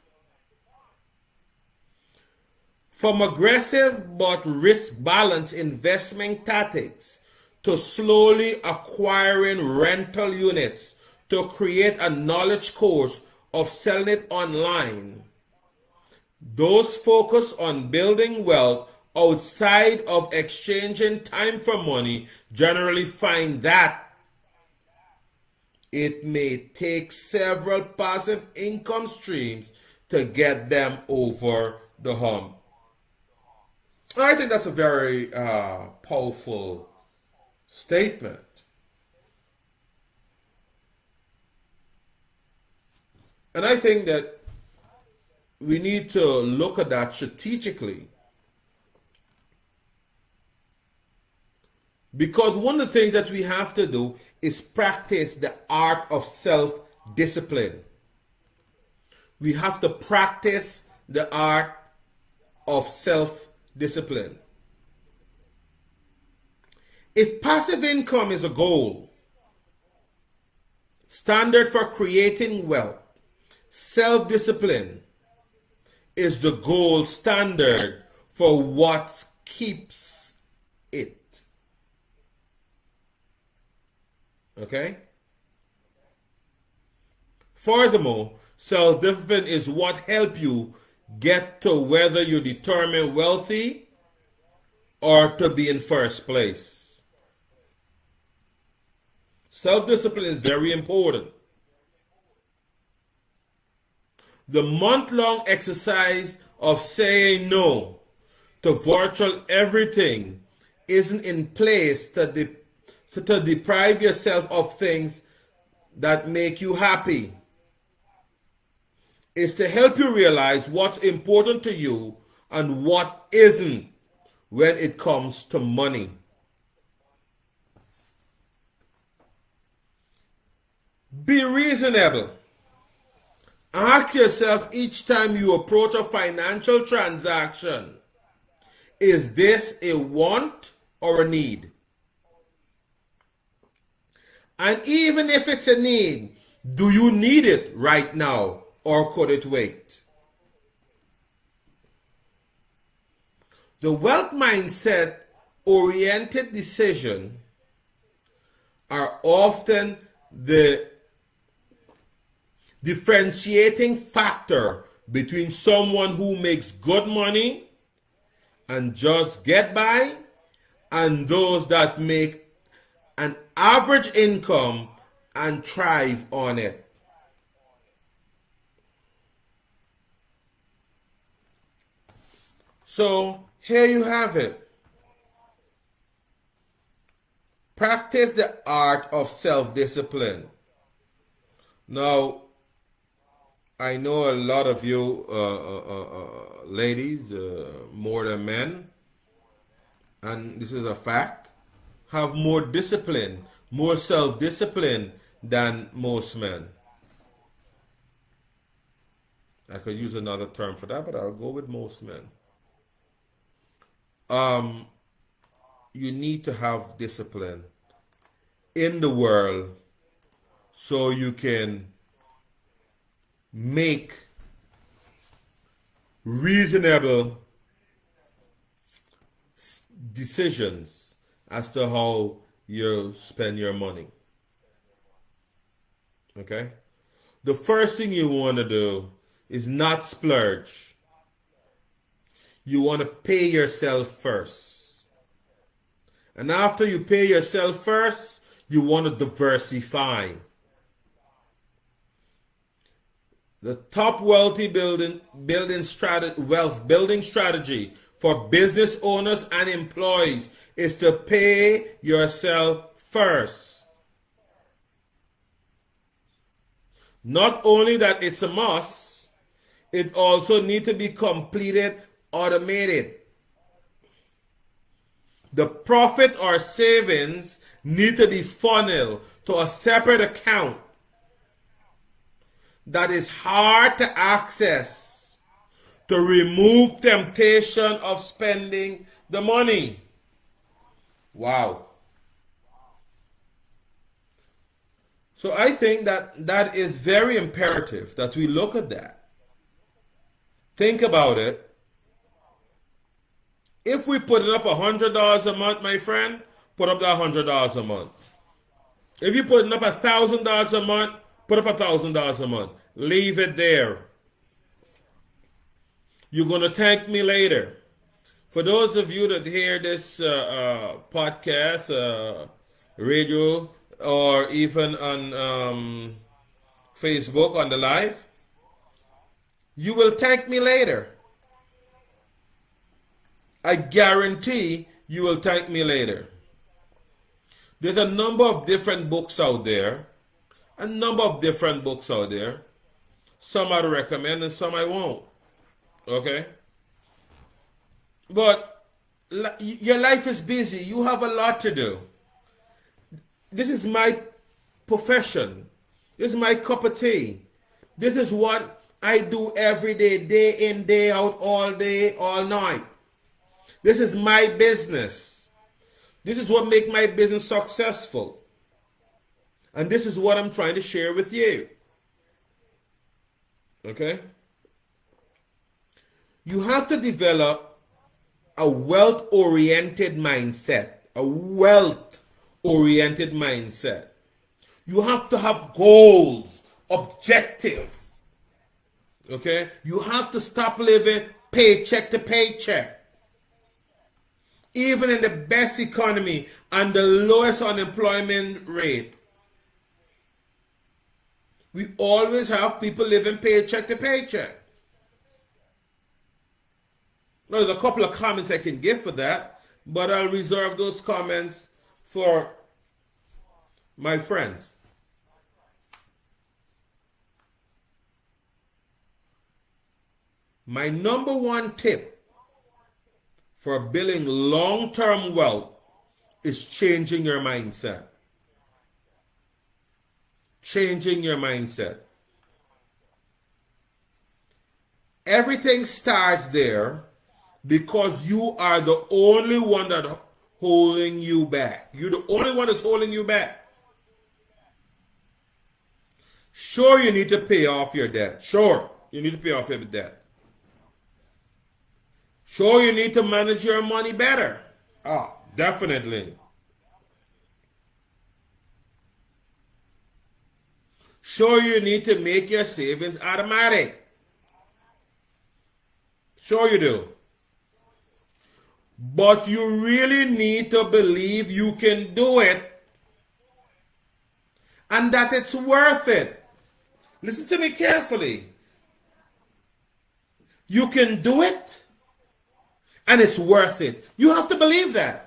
From aggressive but risk balanced investment tactics to slowly acquiring rental units to create a knowledge course of selling it online, those focus on building wealth outside of exchanging time for money generally find that it may take several passive income streams to get them over the hump. I think that's a very powerful statement. And I think that we need to look at that strategically. Because one of the things that we have to do is practice the art of self-discipline. We have to practice the art of self-discipline. If passive income is a goal, standard for creating wealth, self-discipline is the gold standard for what keeps it. Okay? Furthermore, self-discipline is what helps you get to whether you determine wealthy or to be in first place. Self-discipline is very important. The month-long exercise of saying no to virtual everything isn't in place to deprive yourself of things that make you happy. It's to help you realize what's important to you and what isn't when it comes to money. Be reasonable. Ask yourself each time you approach a financial transaction, is this a want or a need? And even if it's a need, do you need it right now or could it wait? The wealth mindset oriented decision are often the differentiating factor between someone who makes good money and just get by and those that make an average income and thrive on it. So here you have it. Practice the art of self-discipline. Now, I know a lot of you ladies, more than men, and this is a fact, have more discipline, more self-discipline than most men. I could use another term for that, but I'll go with most men. You need to have discipline in the world so you can make reasonable decisions as to how you spend your money. Okay? The first thing you want to do is not splurge. You want to pay yourself first. And after you pay yourself first, you want to diversify. The top wealth building strategy for business owners and employees is to pay yourself first. Not only that it's a must, it also needs to be completed, automated. The profit or savings need to be funneled to a separate account that is hard to access to remove temptation of spending the money. Wow. So I think that is very imperative that we look at that. Think about it. If we put it up $100 a month, my friend, put up that $100 a month. If you're putting up $1,000 a month, put up $1,000 a month. Leave it there. You're going to thank me later. For those of you that hear this podcast, radio, or even on Facebook on the live, you will thank me later. I guarantee you will thank me later. There's a number of different books out there. Some I'd recommend and some I won't. Okay? But your life is busy. You have a lot to do. This is my profession. This is my cup of tea. This is what I do every day, day in, day out, all day, all night. This is my business. This is what makes my business successful. And this is what I'm trying to share with you. Okay? You have to develop a wealth-oriented mindset. A wealth-oriented mindset. You have to have goals, objectives. Okay? You have to stop living paycheck to paycheck. Even in the best economy and the lowest unemployment rate, we always have people living paycheck to paycheck. Now, there's a couple of comments I can give for that, but I'll reserve those comments for my friends. My number one tip for building long-term wealth is changing your mindset. Changing your mindset. Everything starts there because you are the only one that's holding you back. You're the only one that's holding you back. Sure, you need to pay off your debt. Sure, you need to pay off your debt. Sure, you need to manage your money better. Ah, definitely. Sure, you need to make your savings automatic. Sure, you do. But you really need to believe you can do it and that it's worth it. Listen to me carefully. You can do it and it's worth it. You have to believe that.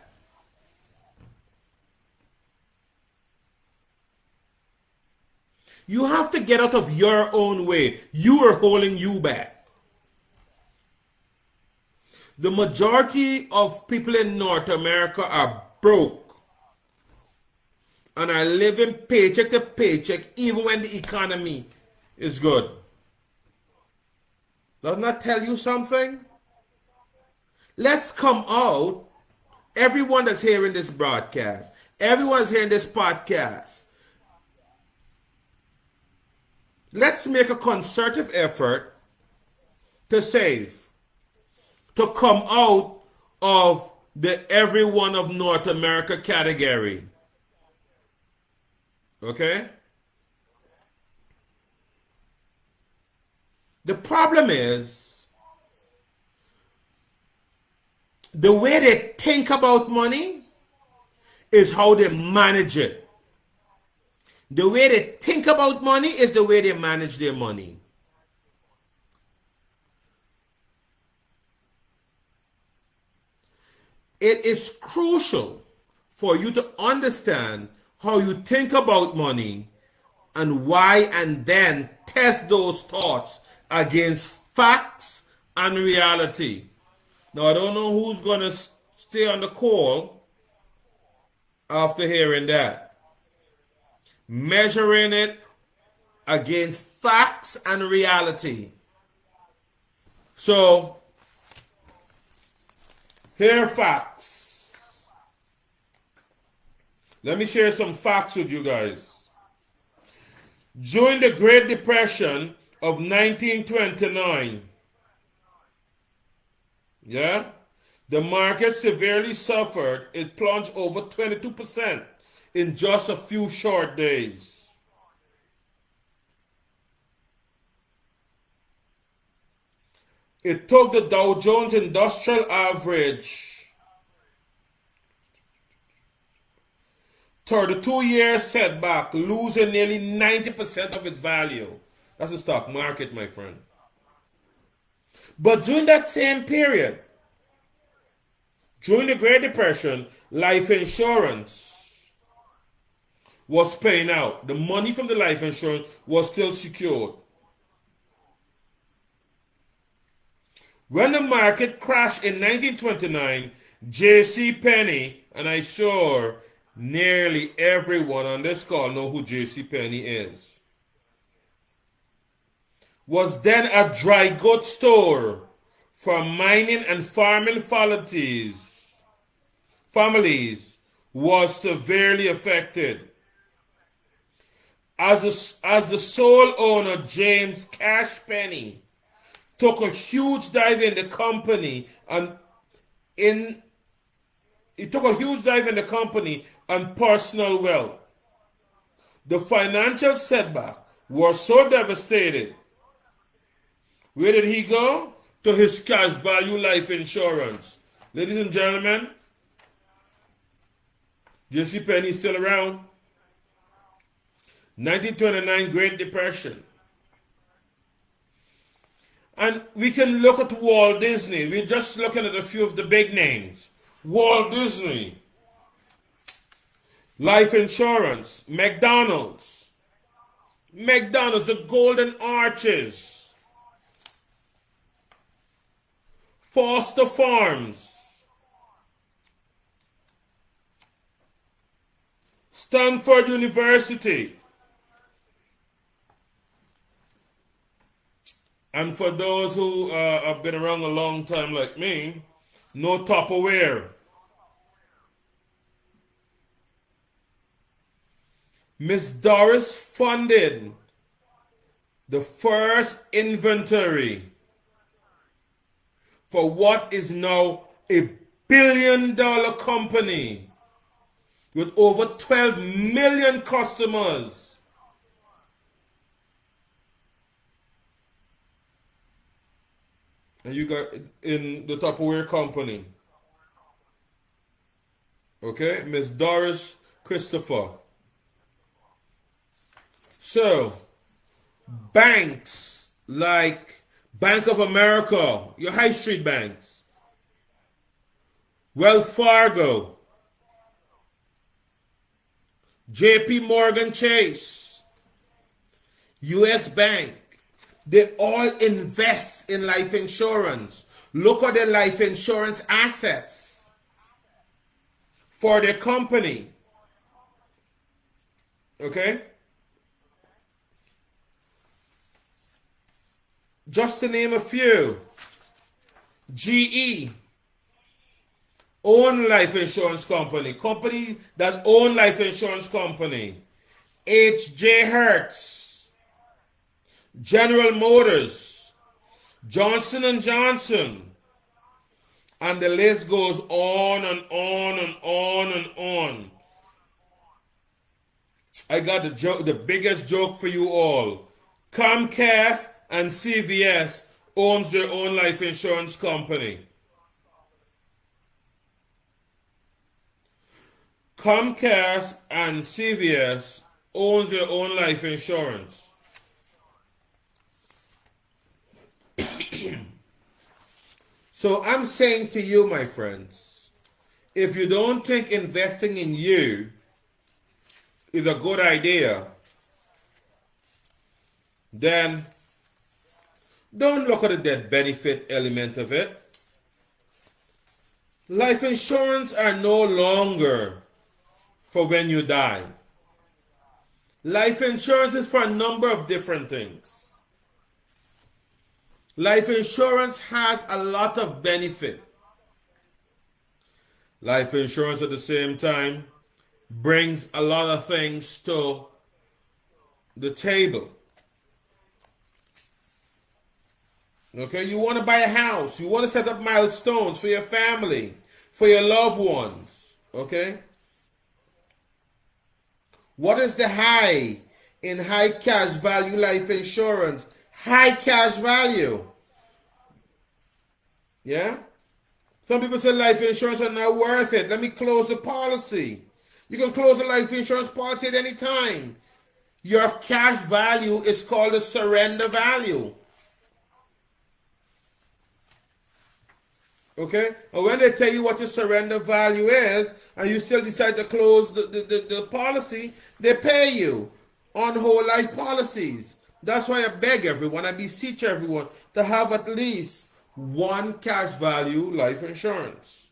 You have to get out of your own way. You are holding you back. The majority of people in North America are broke and are living paycheck to paycheck even when the economy is good. Doesn't that tell you something? Let's come out, everyone that's hearing this broadcast, everyone that's hearing this podcast. Let's make a concerted effort to save, to come out of the everyone of North America category. Okay? The problem is the way they think about money is how they manage it. The way they think about money is the way they manage their money. It is crucial for you to understand how you think about money and why, and then test those thoughts against facts and reality. Now, I don't know who's going to stay on the call after hearing that. Measuring it against facts and reality. So, here are facts. Let me share some facts with you guys. During the Great Depression of 1929, the market severely suffered. It plunged over 22% in just a few short days. It took the Dow Jones Industrial Average 32 years setback, losing nearly 90% of its value. That's the stock market, my friend. But during that same period, during the Great Depression, life insurance was paying out. The money from the life insurance was still secured. When the market crashed in 1929, J.C. Penney, and I'm sure nearly everyone on this call know who J.C. Penney is, was then a dry goods store for mining and farming families was severely affected. As the sole owner, James Cash Penney took a huge dive in the company and personal wealth. The financial setback was so devastating. Where did he go? To his cash value life insurance. Ladies and gentlemen, J.C. Penney is still around. 1929 Great Depression. And we can look at Walt Disney. We're just looking at a few of the big names. Walt Disney. Life insurance. McDonald's. The Golden Arches. Foster Farms. Stanford University. And for those who have been around a long time like me, no Tupperware. Miss Doris funded the first inventory for what is now a billion-dollar company with over 12 million customers. And you got in the Tupperware company. Okay, Miss Doris Christopher. So, banks like Bank of America, your high street banks, Wells Fargo, JP Morgan Chase, US Bank, they all invest in life insurance. Look at their life insurance assets for their company. Okay? Just to name a few, GE, own life insurance company. Company that own life insurance company. H.J. Hertz, General Motors, Johnson and Johnson, and the list goes on and on and on and on. I got the biggest joke for you all. Comcast and CVS owns their own life insurance company. Comcast and CVS owns their own life insurance. So I'm saying to you, my friends, if you don't think investing in you is a good idea, then don't look at the death benefit element of it. Life insurance are no longer for when you die. Life insurance is for a number of different things. Life insurance has a lot of benefit. Life insurance at the same time brings a lot of things to the table. Okay, you want to buy a house, you want to set up milestones for your family, for your loved ones. Okay? What is the high in high cash value life insurance? High cash value. Yeah? Some people say life insurance are not worth it. Let me close the policy. You can close the life insurance policy at any time. Your cash value is called the surrender value. Okay? And when they tell you what your surrender value is, and you still decide to close the policy, they pay you on whole life policies. That's why I beg everyone, I beseech everyone to have at least one cash value life insurance.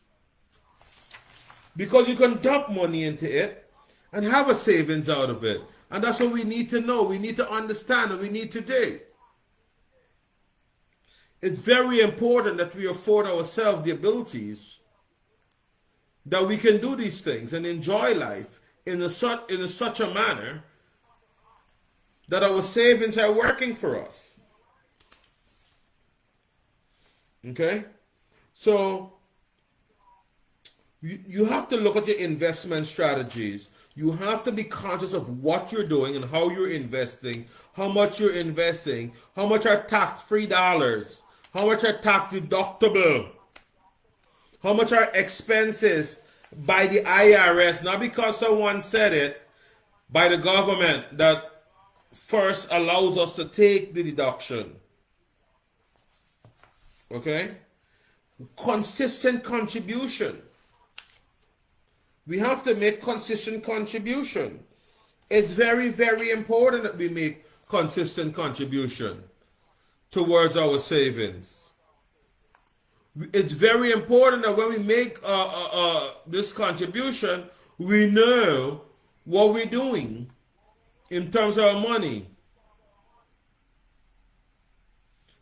Because you can dump money into it and have a savings out of it. And that's what we need to know, we need to understand, and we need to do. It's very important that we afford ourselves the abilities that we can do these things and enjoy life in such a manner that our savings are working for us. Okay? So, you have to look at your investment strategies. You have to be conscious of what you're doing and how you're investing, how much you're investing, how much are tax-free dollars, how much are tax deductible, how much are expenses by the IRS, not because someone said it, by the government that first allows us to take the deduction. Okay? Consistent contribution. We have to make consistent contribution. It's very, very important that we make consistent contribution towards our savings. It's very important that when we make this contribution, we know what we're doing in terms of our money.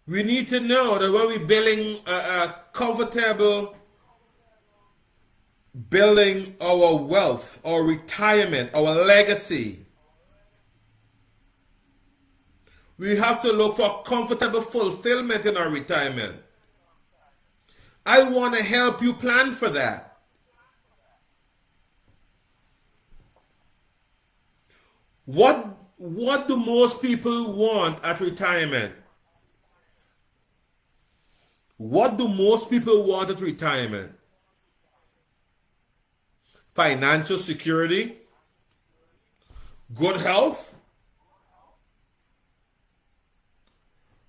We need to know that when we're building a comfortable, building our wealth, our retirement, our legacy, we have to look for comfortable fulfillment in our retirement. I want to help you plan for that. What do most people want at retirement? What do most people want at retirement? Financial security, good health,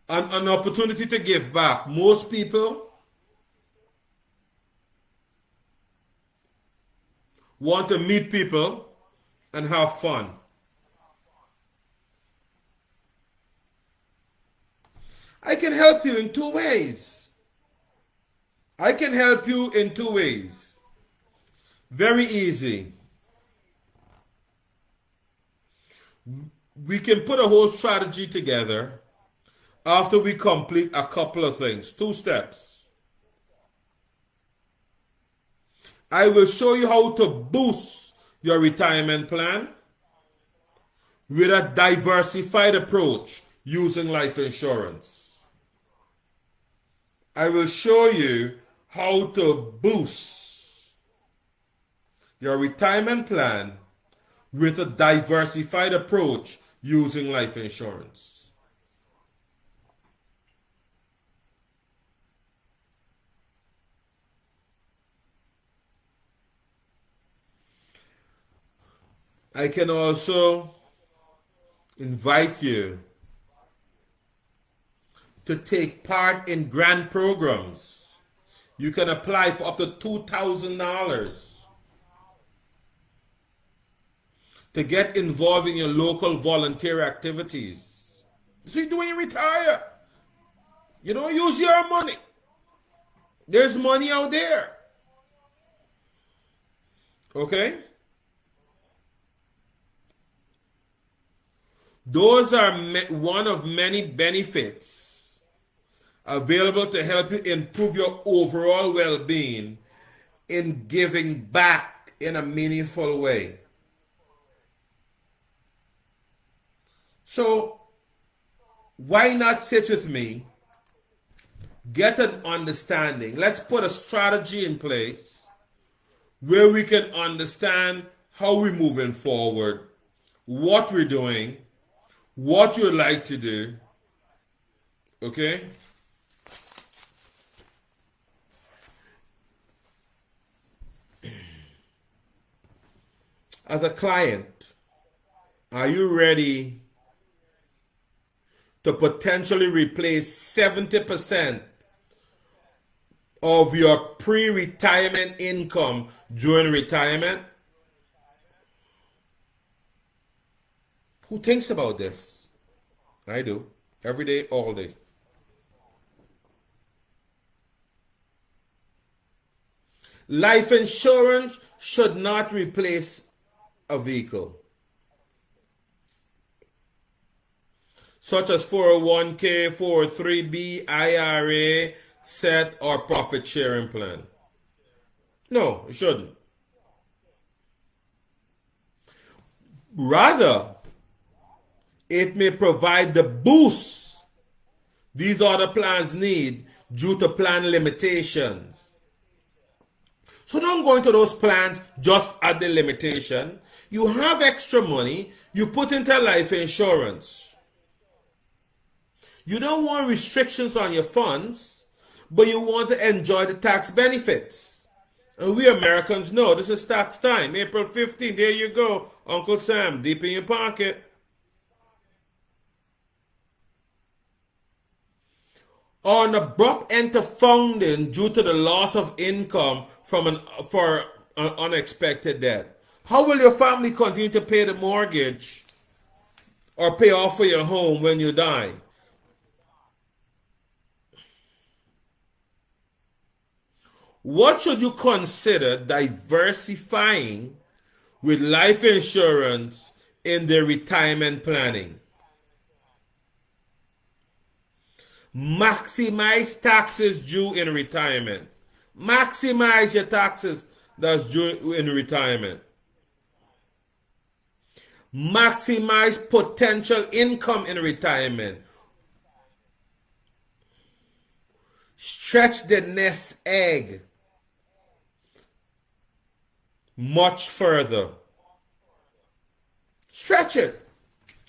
and an opportunity to give back. Most people want to meet people and have fun. I can help you in two ways. I can help you in two ways. Very easy. We can put a whole strategy together after we complete a couple of things. 2 steps. I will show you how to boost your retirement plan with a diversified approach using life insurance. I will show you how to boost your retirement plan with a diversified approach using life insurance. I can also invite you to take part in grant programs. You can apply for up to $2,000 to get involved in your local volunteer activities. So you do when you retire. You don't use your money. There's money out there. Okay? Those are one of many benefits available to help you improve your overall well-being in giving back in a meaningful way. So, why not sit with me, get an understanding. Let's put a strategy in place where we can understand how we're moving forward, what we're doing, what you'd like to do. Okay? As a client, are you ready to potentially replace 70% of your pre-retirement income during retirement? Who thinks about this? I do. Every day, all day. Life insurance should not replace a vehicle, such as 401k, 403b, IRA, set, or profit sharing plan. No, it shouldn't. Rather, it may provide the boost these other plans need due to plan limitations. So don't go into those plans just at the limitation. You have extra money, you put into life insurance. You don't want restrictions on your funds, but you want to enjoy the tax benefits. And we Americans know this is tax time. April 15th, there you go. Uncle Sam, deep in your pocket. Or an abrupt end to funding due to the loss of income for an unexpected death. How will your family continue to pay the mortgage or pay off for your home when you die? What should you consider diversifying with life insurance in their retirement planning? Maximize taxes due in retirement. Maximize your taxes that's due in retirement. Maximize potential income in retirement. Stretch the nest egg much further. Stretch it.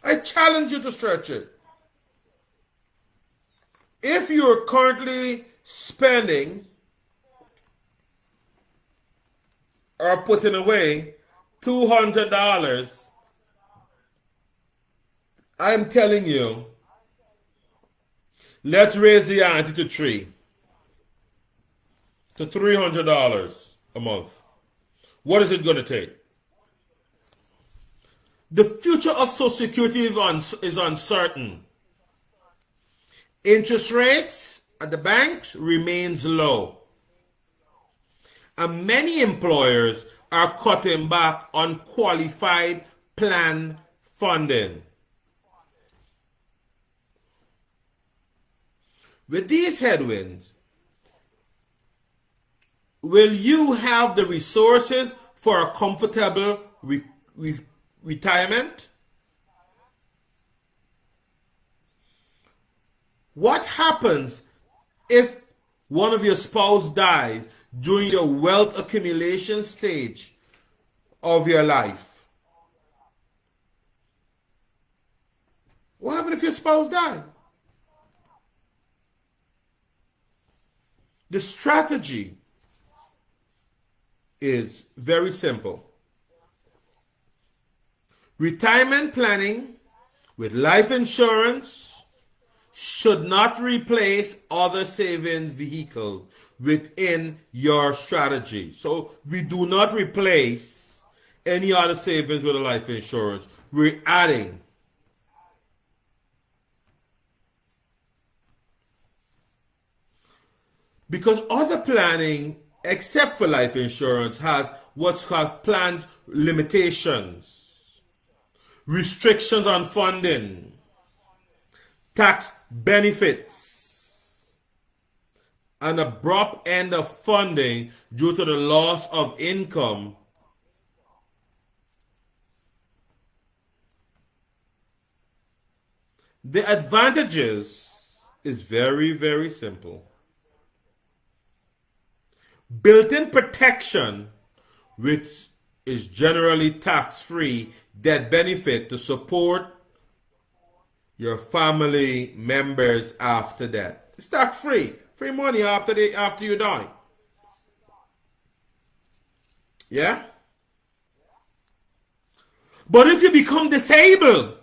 I challenge you to stretch it. If you're currently spending or putting away $200, I'm telling you, let's raise the ante to $300 a month. What is it going to take? The future of Social Security is uncertain. Interest rates at the banks remains low. And many employers are cutting back on qualified plan funding. With these headwinds, will you have the resources for a comfortable retirement? What happens if one of your spouse died during your wealth accumulation stage of your life? What happens if your spouse died? The strategy is very simple. Retirement planning with life insurance should not replace other savings vehicles within your strategy. So we do not replace any other savings with a life insurance. We're adding. Because other planning, except for life insurance, has what's called plans limitations, restrictions on funding, tax benefits, an abrupt end of funding due to the loss of income. The advantages is very, very simple. Built-in protection, which is generally tax-free, death benefit to support your family members after death. It's tax-free, free money after you die. Yeah? But if you become disabled,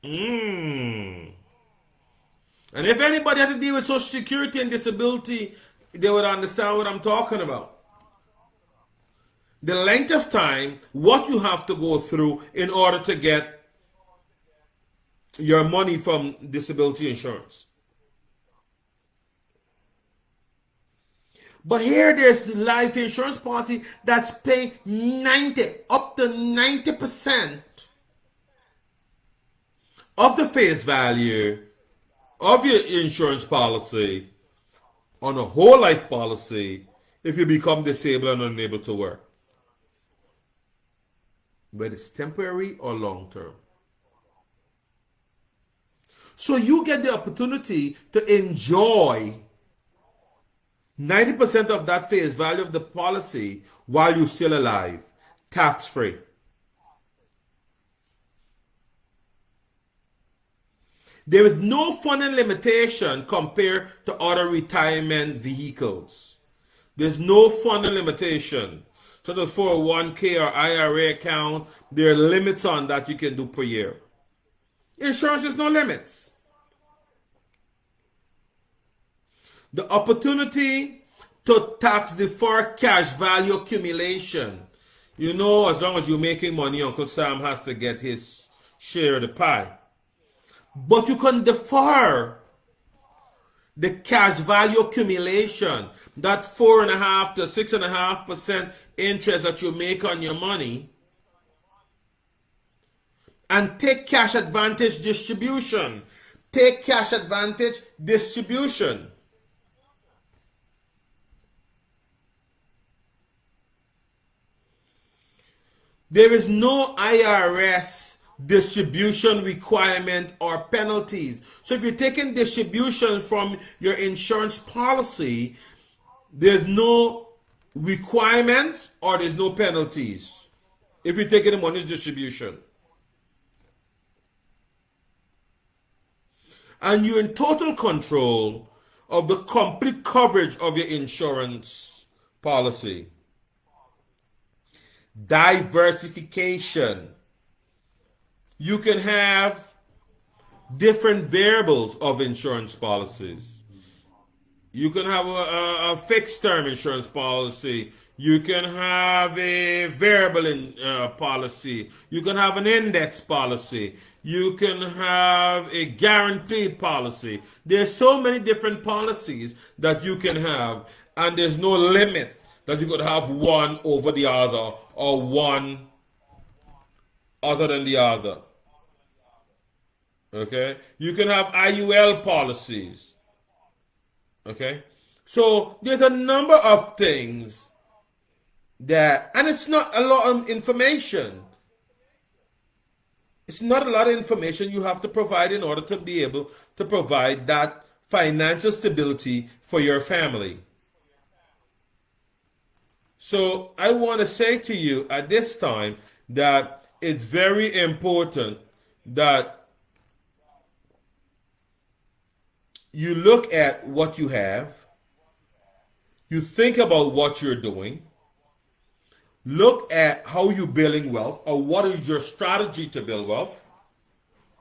and if anybody has to deal with Social Security and disability, they would understand what I'm talking about. The length of time, what you have to go through in order to get your money from disability insurance. But here there's the life insurance policy that's paying up to 90% of the face value of your insurance policy on a whole life policy if you become disabled and unable to work. Whether it's temporary or long term. So you get the opportunity to enjoy 90% of that face value of the policy while you're still alive, tax free. There is no funding limitation compared to other retirement vehicles. There's no funding limitation. Such as 401k or IRA account, there are limits on that you can do per year. Insurance is no limits. The opportunity to tax defer cash value accumulation. You know, as long as you're making money, Uncle Sam has to get his share of the pie. But you can defer the cash value accumulation, that 4.5% to 6.5% interest that you make on your money, and take cash advantage distribution. Take cash advantage distribution. There is no IRS distribution requirement or penalties. So if you're taking distribution from your insurance policy, there's no requirements or there's no penalties if you're taking the money distribution. And you're in total control of the complete coverage of your insurance policy. Diversification. You can have different variables of insurance policies. You can have a fixed term insurance policy. You can have a variable policy. You can have an index policy. You can have a guaranteed policy. There's so many different policies that you can have, and there's no limit that you could have one over the other or one other than the other. Okay? You can have IUL policies. Okay? So there's a number of things that, and it's not a lot of information. It's not a lot of information you have to provide in order to be able to provide that financial stability for your family. So I want to say to you at this time that it's very important that you look at what you have, you think about what you're doing, look at how you're building wealth or what is your strategy to build wealth.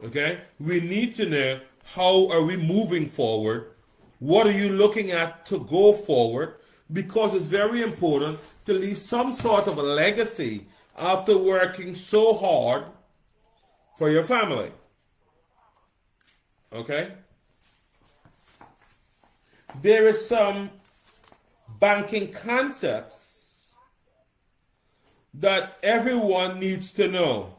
Okay? We need to know how are we moving forward, what are you looking at to go forward, because it's very important to leave some sort of a legacy after working so hard for your family. Okay? There is some banking concepts that everyone needs to know.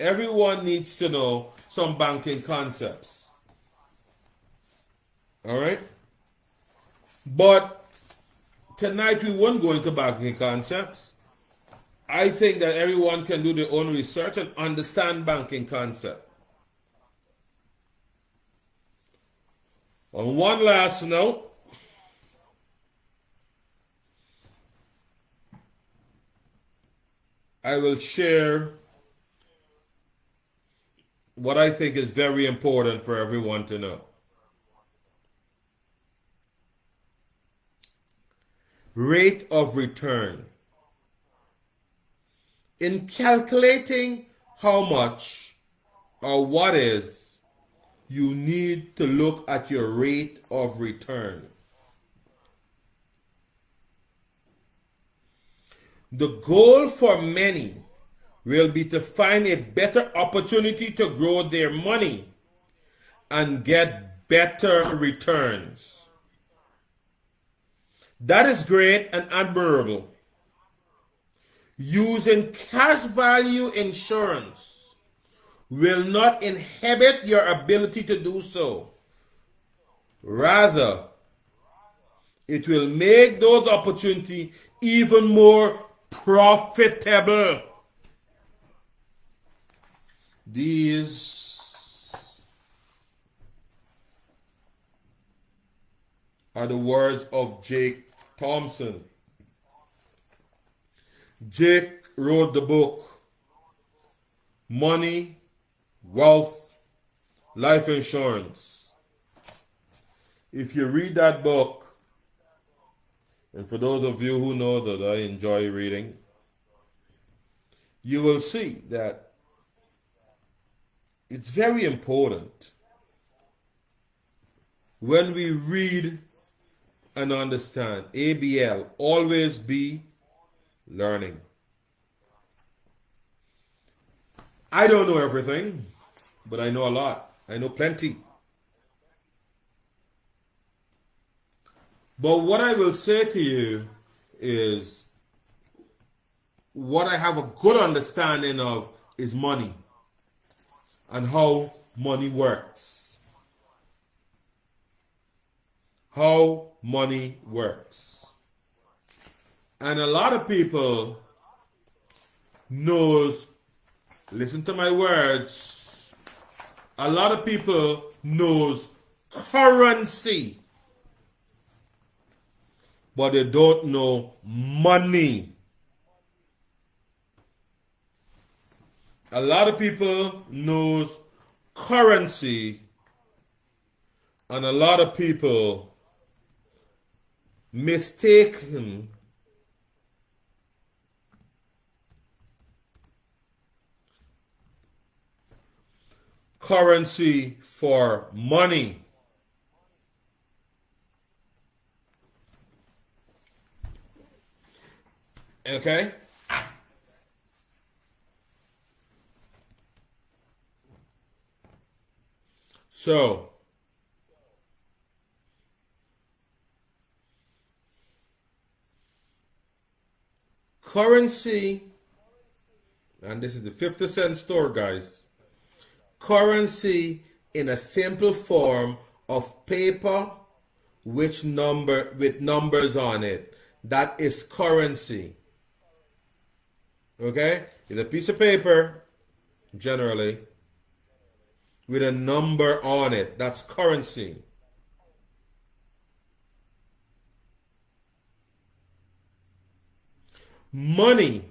Everyone needs to know some banking concepts. All right? But tonight we won't go into banking concepts. I think that everyone can do their own research and understand banking concept. On one last note, I will share what I think is very important for everyone to know. Rate of return. In calculating how much or what is, you need to look at your rate of return. The goal for many will be to find a better opportunity to grow their money and get better returns. That is great and admirable. Using cash value insurance will not inhibit your ability to do so. Rather, it will make those opportunities even more profitable. These are the words of Jake Thompson. Jake wrote the book Money, Wealth, Life Insurance. If you read that book, and for those of you who know that I enjoy reading, you will see that it's very important when we read and understand. ABL, always be learning. I don't know everything, but I know a lot. I know plenty. But what I will say to you is what I have a good understanding of is money and how money works. How money works. And a lot of people knows Listen to my words. A lot of people knows currency, but they don't know money. A lot of people knows currency, and a lot of people mistaken currency for money. Okay? So, currency, and this is the 50-cent store, guys. Currency in a simple form of paper with numbers on it. That is currency. Okay? It's a piece of paper, generally, with a number on it. That's currency. Money.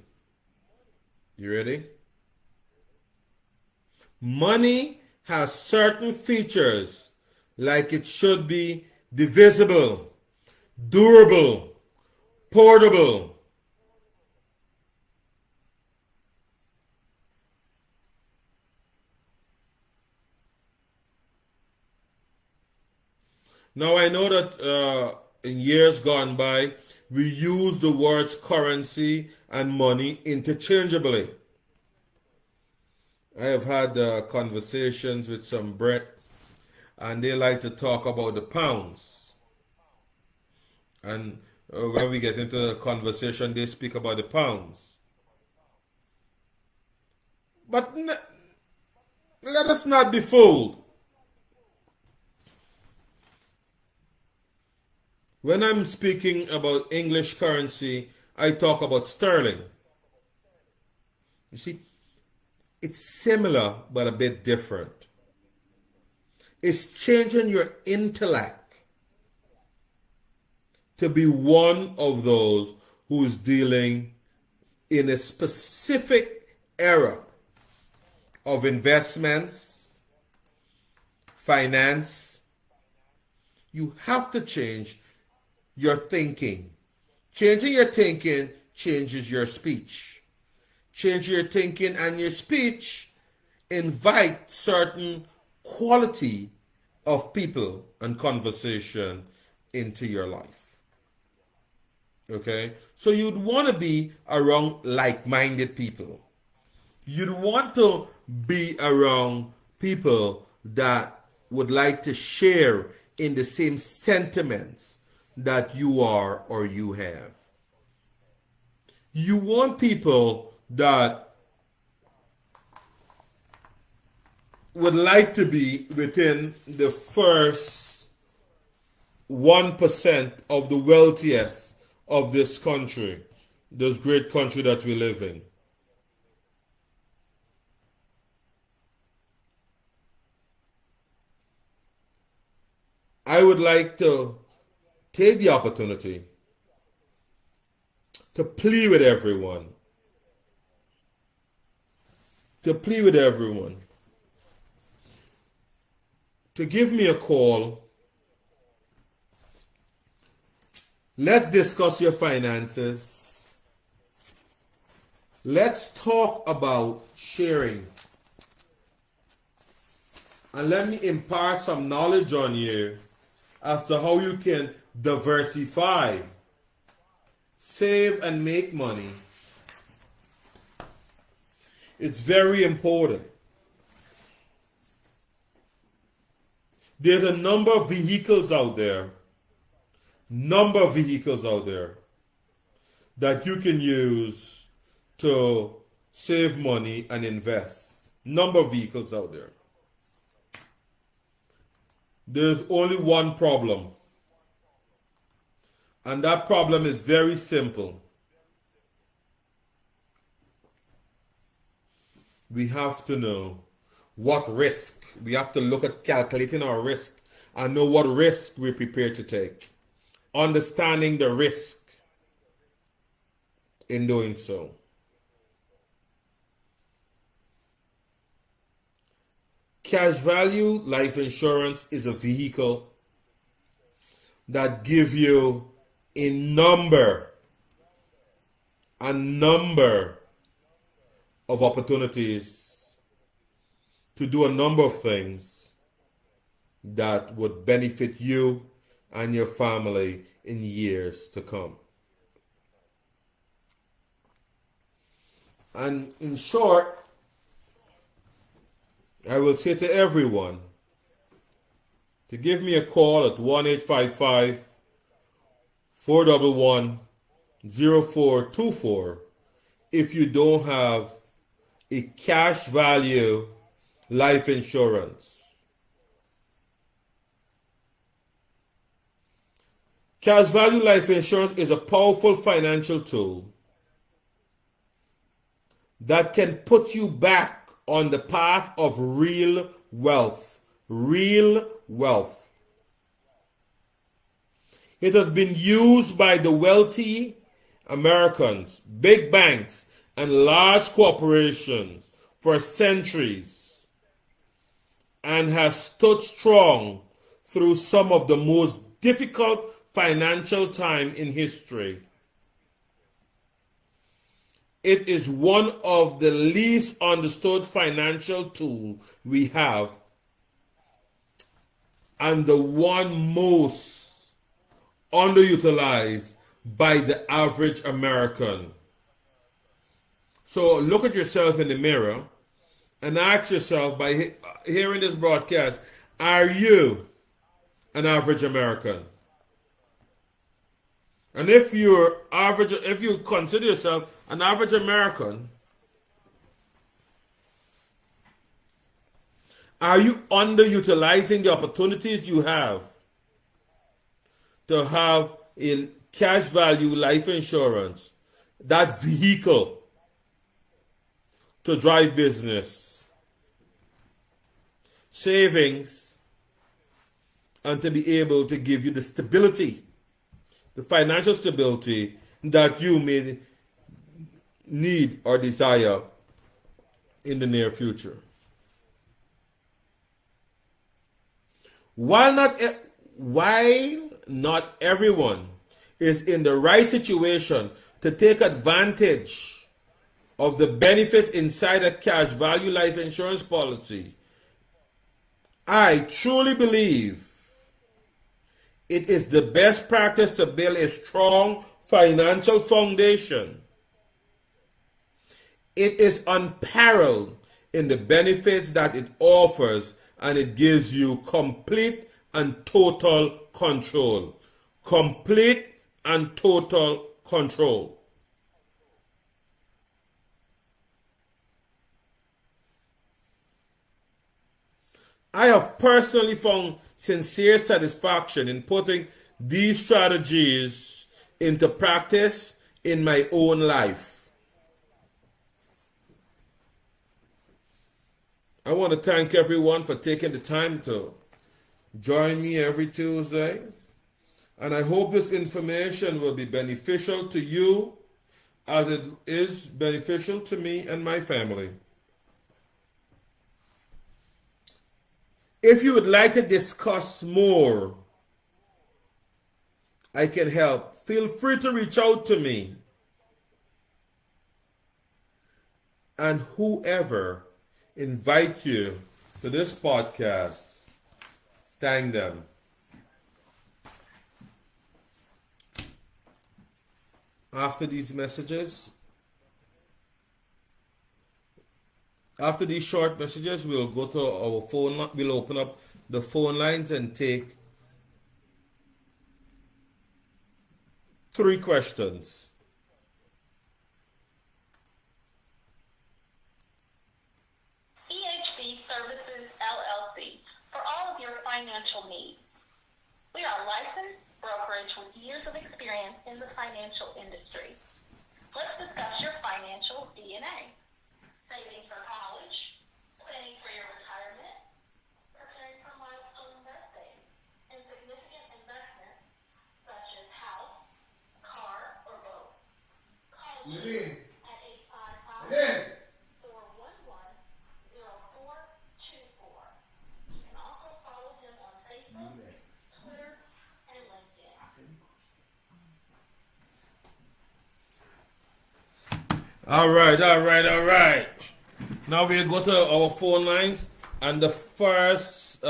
You ready? Money has certain features, like it should be divisible, durable, portable. Now I know that in years gone by, we use the words currency and money interchangeably. I have had conversations with some Brits, and they like to talk about the pounds. And when we get into the conversation, they speak about the pounds. But let us not be fooled. When I'm speaking about English currency, I talk about sterling. You see, it's similar but a bit different. It's changing your intellect to be one of those who's dealing in a specific era of investments, finance. You have to change your thinking. Changing your thinking changes your speech. Change your thinking and your speech invite certain quality of people and conversation into your life. Okay? So you'd want to be around like-minded people. You'd want to be around people that would like to share in the same sentiments that you are or you have. You want people that would like to be within the first 1% of the wealthiest of this country, this great country that we live in. I would like to take the opportunity to plead with everyone. To plead with everyone. To give me a call. Let's discuss your finances. Let's talk about sharing. And let me impart some knowledge on you as to how you can diversify, save, and make money. It's very important. There's a number of vehicles out there, that you can use to save money and invest. Number of vehicles out there. There's only one problem. And that problem is very simple. we have to know what risk. We have to look at calculating our risk and know what risk we're prepared to take. Understanding the risk in doing so. Cash value life insurance is a vehicle that give you a number of opportunities to do a number of things that would benefit you and your family in years to come. And in short, I will say to everyone to give me a call at 1-855-411-0424 if you don't have a cash value life insurance. Cash value life insurance is a powerful financial tool that can put you back on the path of real wealth. Real wealth. It has been used by the wealthy Americans, big banks, and large corporations for centuries and has stood strong through some of the most difficult financial time in history. It is one of the least understood financial tools we have and the one most underutilized by the average American. So look at yourself in the mirror and ask yourself, by hearing this broadcast, are you an average American? And if you consider yourself an average American, are you underutilizing the opportunities you have to have a cash value life insurance, that vehicle to drive business, savings, and to be able to give you the stability, the financial stability that you may need or desire in the near future? While not everyone is in the right situation to take advantage of the benefits inside a cash value life insurance policy, I truly believe it is the best practice to build a strong financial foundation. It is unparalleled in the benefits that it offers, and it gives you complete and total control. Complete and total control. I have personally found sincere satisfaction in putting these strategies into practice in my own life. I want to thank everyone for taking the time to join me every Tuesday. And I hope this information will be beneficial to you as it is beneficial to me and my family. If you would like to discuss more, I can help. Feel free to reach out to me. And whoever invite you to this podcast, thank them. After these short messages, we'll go to our phone. We'll open up the phone lines and take 3 questions. EHB Services LLC for all of your financial needs. We are a licensed brokerage with years of experience in the financial industry. Let's discuss your financial DNA. Saving for college, planning for your retirement, preparing for milestone birthdays, and significant investments such as house, car, or both. Call me at 855-411-0424. You can also follow him on Facebook, Twitter, and LinkedIn. All right. Now we'll go to our phone lines, and the first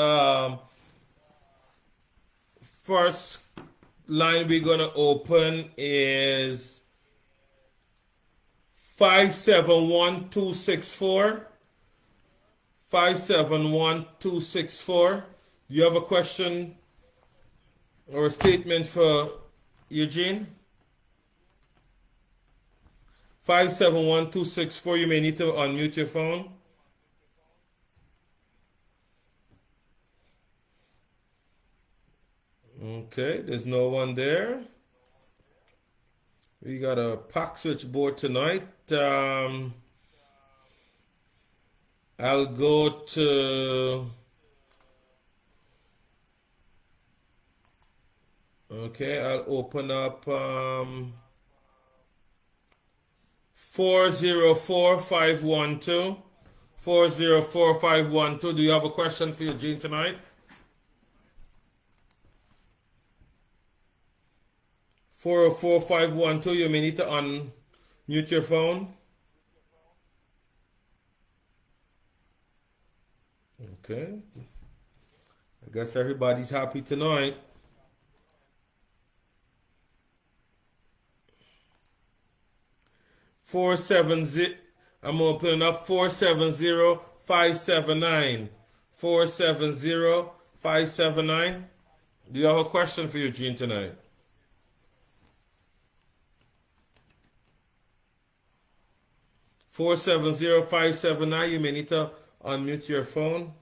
line we're gonna open is 571-264. 571-264. Do you have a question or a statement for Eugene? 571-264. You may need to unmute your phone. Okay, there's no one there. We got a pack switchboard tonight. I'll go to. Okay, I'll open up 404-512. 404-512. Do you have a question for Eugene tonight? 404-512. You may need to unmute your phone. Okay. I guess everybody's happy tonight. 470. I'm opening up 470-579. 470-579. Do you have a question for Eugene tonight? Four 470-579. You may need to unmute your phone.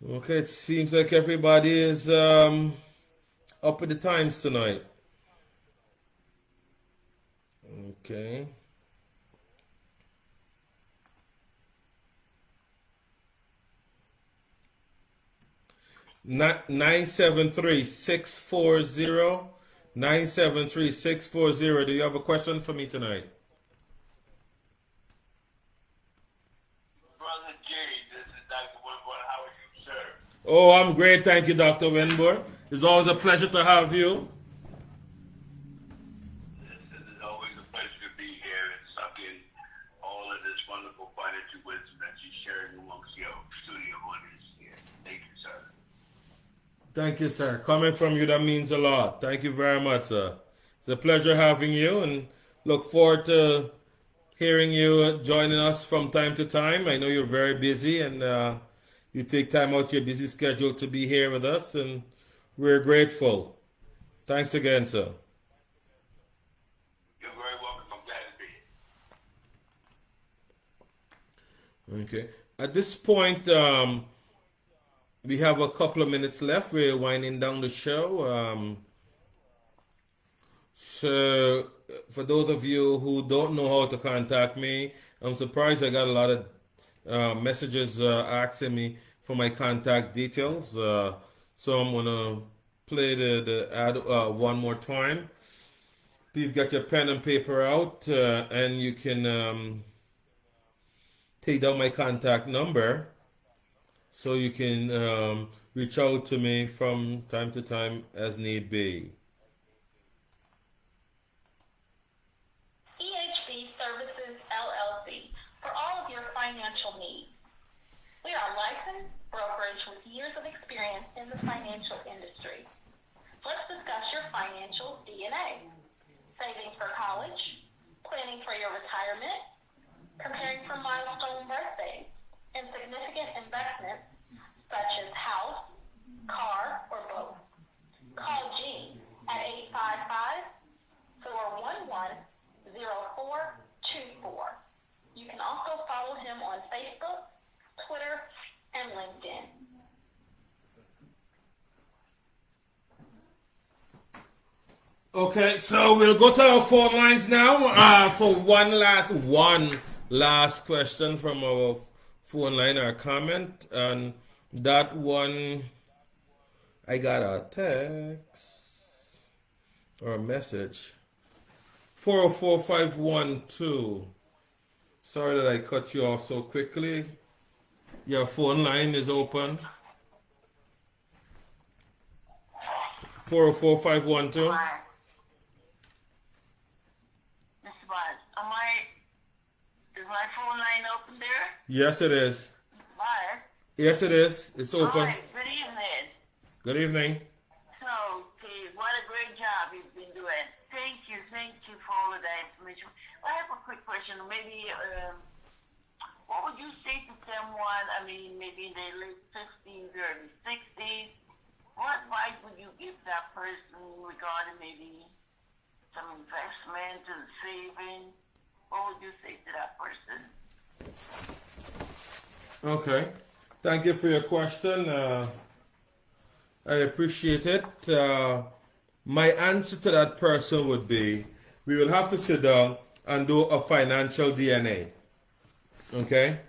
Okay, it seems like everybody is up with the times tonight. Okay. Not 973-640. 973-640. Do you have a question for me tonight? Brother Jay, this is Dr. Winborn. How are you, sir? Oh, I'm great. Thank you, Dr. Winborn. It's always a pleasure to have you. It's always a pleasure to be here and suck in all of this wonderful financial wisdom that you're sharing amongst your studio audience here. Thank you, sir. Thank you, sir. Coming from you, that means a lot. Thank you very much, sir. It's a pleasure having you, and look forward to hearing you joining us from time to time. I know you're very busy, and you take time out your busy schedule to be here with us, and we're grateful. Thanks again, sir. You're very welcome. I'm glad to be here. Okay. At this point, we have a couple of minutes left. We're winding down the show. So, for those of you who don't know how to contact me, I'm surprised I got a lot of messages asking me for my contact details. So I'm gonna play the ad one more time. Please get your pen and paper out, and you can take down my contact number, so you can reach out to me from time to time as need be. EHB Services LLC for all of your financial needs. We are a licensed brokerage with years of experience in the financial industry. Let's discuss your financial DNA. Saving for college, planning for your retirement, preparing for milestone birthdays, and significant investments such as house, car, or both. Call Gene at 855-411-0424. You can also follow him on Facebook, Twitter, and LinkedIn. Okay, so we'll go to our phone lines now for one last question from our phone line or comment. And that one, I got a text or a message. 404512. Sorry that I cut you off so quickly. Your phone line is open. 404512. Mr. Bond, is my phone line open there? Yes, it is. Bye. Yes, it is. It's open. Hi, good evening. Good evening. So, okay, what a great job you've been doing. Thank you for all of that information. I have a quick question. Maybe, what would you say to someone, maybe in their late 50s, early 60s? What advice would you give that person regarding maybe some investment and saving? What would you say to that person? Okay. Thank you for your question. I appreciate it. My answer to that person would be we will have to sit down and do a financial DNA. Okay?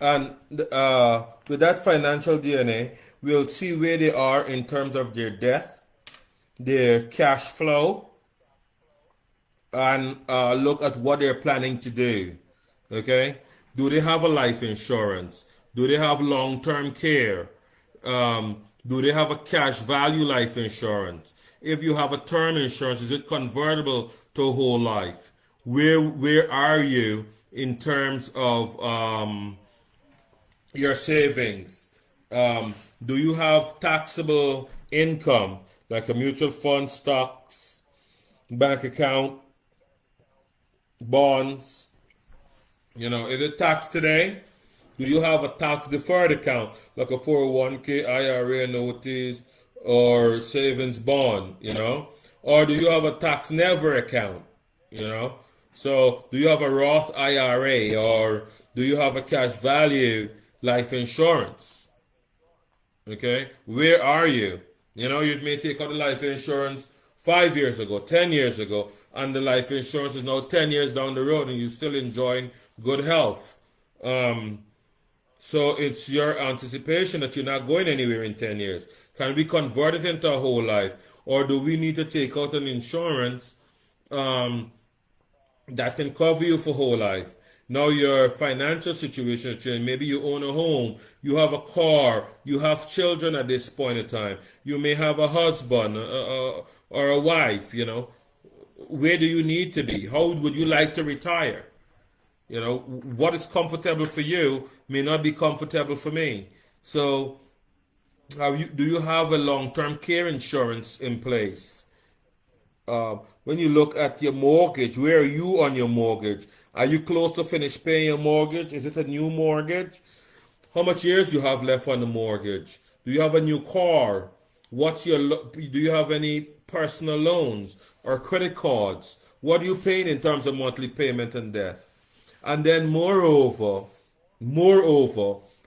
And with that financial DNA, we'll see where they are in terms of their debt, their cash flow, and look at what they're planning to do. Okay? Do they have a life insurance? Do they have long-term care? Do they have a cash value life insurance? If you have a term insurance, is it convertible to a whole life? Where are you in terms of your savings? Do you have taxable income like a mutual fund, stocks, bank account, bonds? Is it taxed today? Do you have a tax deferred account like a 401k, IRA, notice, or savings bond? Or do you have a tax never account? So do you have a Roth IRA, or do you have a cash value life insurance? Okay, where are you? You may take out the life insurance 5 years ago, 10 years ago, and the life insurance is now 10 years down the road and you're still enjoying good health. So it's your anticipation that you're not going anywhere in 10 years. Can we convert it into a whole life? Or do we need to take out an insurance that can cover you for whole life? Now your financial situation change. Maybe you own a home, you have a car, you have children at this point in time. You may have a husband or a wife, Where do you need to be? How would you like to retire? What is comfortable for you may not be comfortable for me. So do you have a long-term care insurance in place? When you look at your mortgage, where are you on your mortgage? Are you close to finish paying your mortgage? Is it a new mortgage? How much years you have left on the mortgage? Do you have a new car? Do you have any personal loans or credit cards? What are you paying in terms of monthly payment and debt? And then moreover,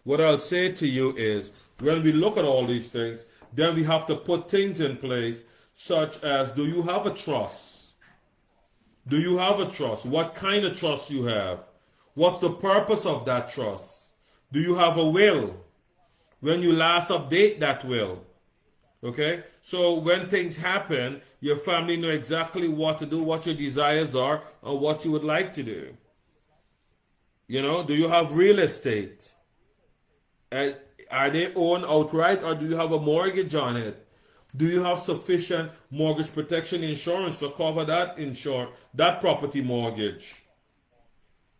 what I'll say to you is when we look at all these things, then we have to put things in place such as, do you have a trust? Do you have a trust? What kind of trust you have? What's the purpose of that trust? Do you have a will? When you last update that will? Okay? So when things happen, your family know exactly what to do, what your desires are, and what you would like to do. Do you have real estate? Are they owned outright, or do you have a mortgage on it? Do you have sufficient mortgage protection insurance to cover that property mortgage?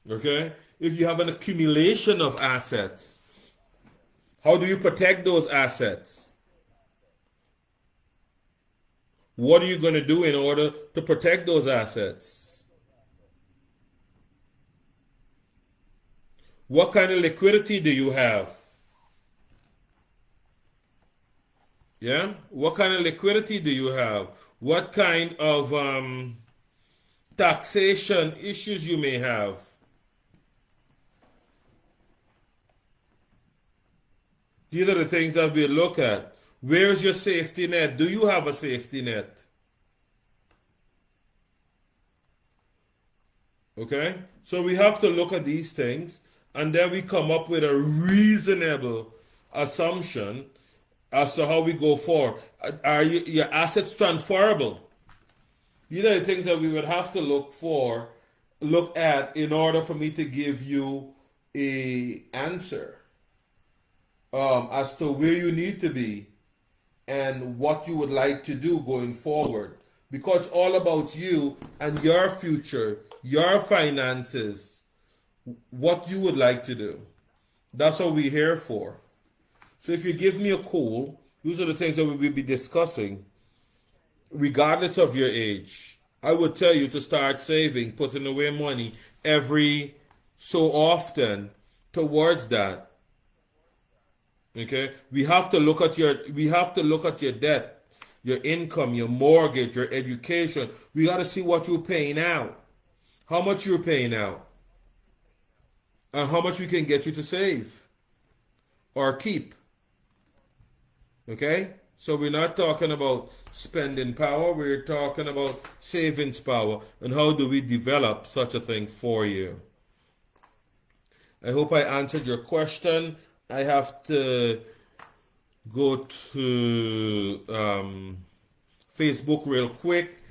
Okay? If you have an accumulation of assets, how do you protect those assets? What are you going to do in order to protect those assets? What kind of liquidity do you have? Yeah? What kind of liquidity do you have? What kind of taxation issues you may have? These are the things that we look at. Where's your safety net? Do you have a safety net? Okay? So we have to look at these things and then we come up with a reasonable assumption as to how we go forward. Are your assets transferable? These are the things that we would have to look at in order for me to give you a answer as to where you need to be and what you would like to do going forward. Because it's all about you and your future, your finances, what you would like to do. That's what we're here for. So if you give me a call, these are the things that we will be discussing, regardless of your age. I would tell you to start saving, putting away money every so often towards that. Okay? We have to look at your debt, your income, your mortgage, your education. We got to see what you're paying out. How much you're paying out. And how much we can get you to save or keep. Okay? So we're not talking about spending power, we're talking about savings power. And how do we develop such a thing for you? I hope I answered your question. I have to go to Facebook real quick.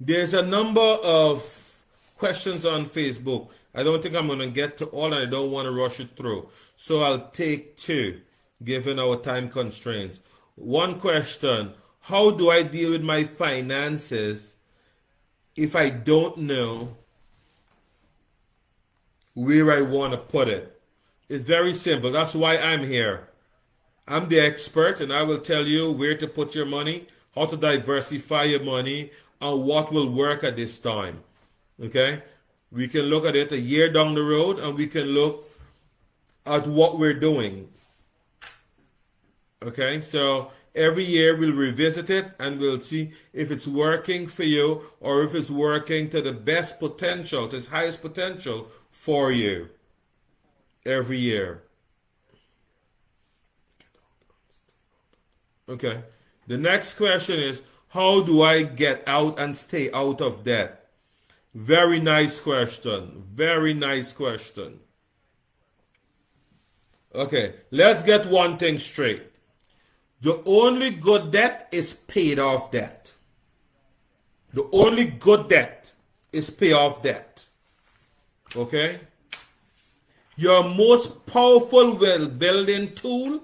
There's a number of questions on Facebook. I don't think I'm going to get to all, and I don't want to rush it through. So I'll take two, given our time constraints. One question: how do I deal with my finances if I don't know where I want to put it? It's very simple. That's why I'm here. I'm the expert, and I will tell you where to put your money, how to diversify your money, and what will work at this time. Okay? We can look at it a year down the road, and we can look at what we're doing. Okay? So every year we'll revisit it, and we'll see if it's working for you or if it's working to the best potential, to its highest potential for you. Every year. Okay. The next question is, how do I get out and stay out of debt? Very nice question. Very nice question. Okay, let's get one thing straight. The only good debt is paid off debt. The only good debt is pay off debt. Okay? Your most powerful wealth building tool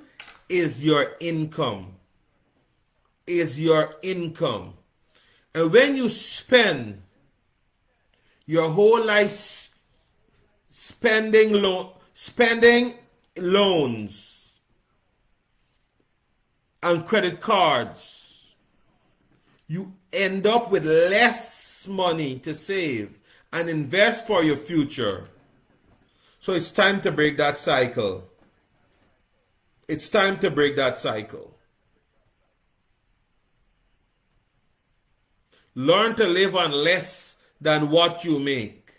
is your income. Is your income. And when you spend your whole life spending loans and credit cards, you end up with less money to save and invest for your future. So it's time to break that cycle. It's time to break that cycle. Learn to live on less than what you make.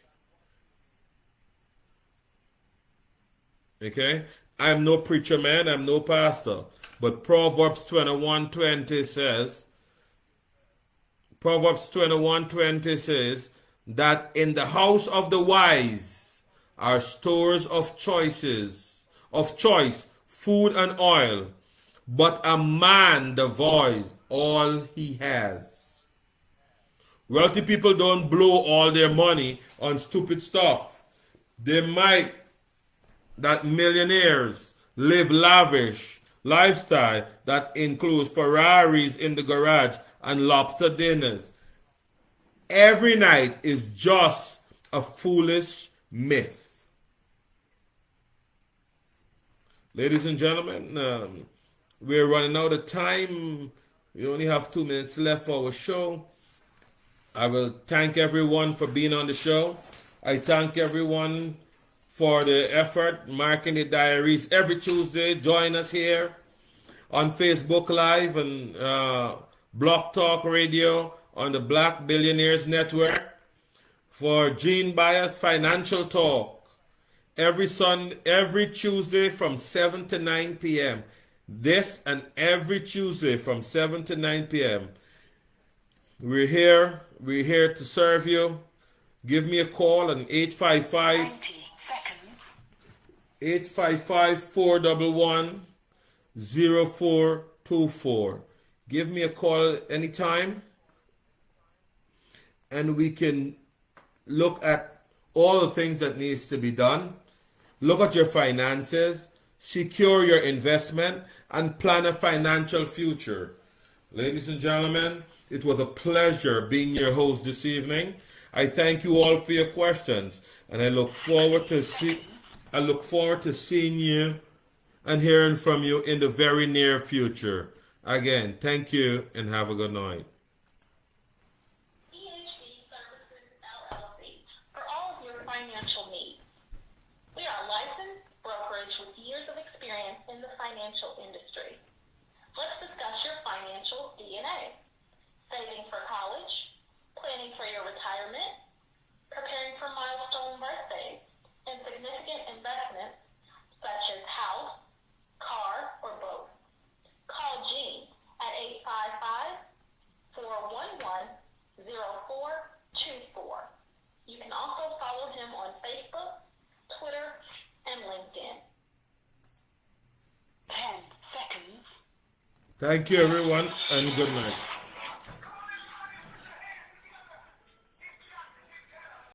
Okay? I'm no preacher man, I'm no pastor. But Proverbs 21:20 says, that in the house of the wise are stores of choice, food and oil, but a man devours all he has. Wealthy people don't blow all their money on stupid stuff. They might, that millionaires live lavish lifestyle that includes Ferraris in the garage and lobster dinners. Every night is just a foolish myth. Ladies and gentlemen, we're running out of time. We only have 2 minutes left for our show. I will thank everyone for being on the show. I thank everyone for the effort, marking the diaries every Tuesday. Join us here on Facebook Live and Block Talk Radio on the Black Billionaires Network for Gene Bias Financial Talk every Tuesday from 7 to 9 p.m. This and every Tuesday from 7 to 9 p.m. We're here. We're here to serve you. Give me a call on 855 90 seconds. 855 411 0424. Give me a call anytime, and we can look at all the things that needs to be done. Look at your finances, secure your investment, and plan a financial future. Ladies and gentlemen, it was a pleasure being your host this evening. I thank you all for your questions, and I look forward to seeing you and hearing from you in the very near future. Again, thank you and have a good night. EHB Services LLC for all of your financial needs. We are a licensed brokerage with years of experience in the financial industry. Let's discuss your financial DNA. Saving for college, planning for your retirement, preparing for milestone birthdays, and significant investments such as house, car, or both. Call Gene at 855-411-0424. You can also follow him on Facebook, Twitter, and LinkedIn. 10 seconds. Thank you, everyone, and good night.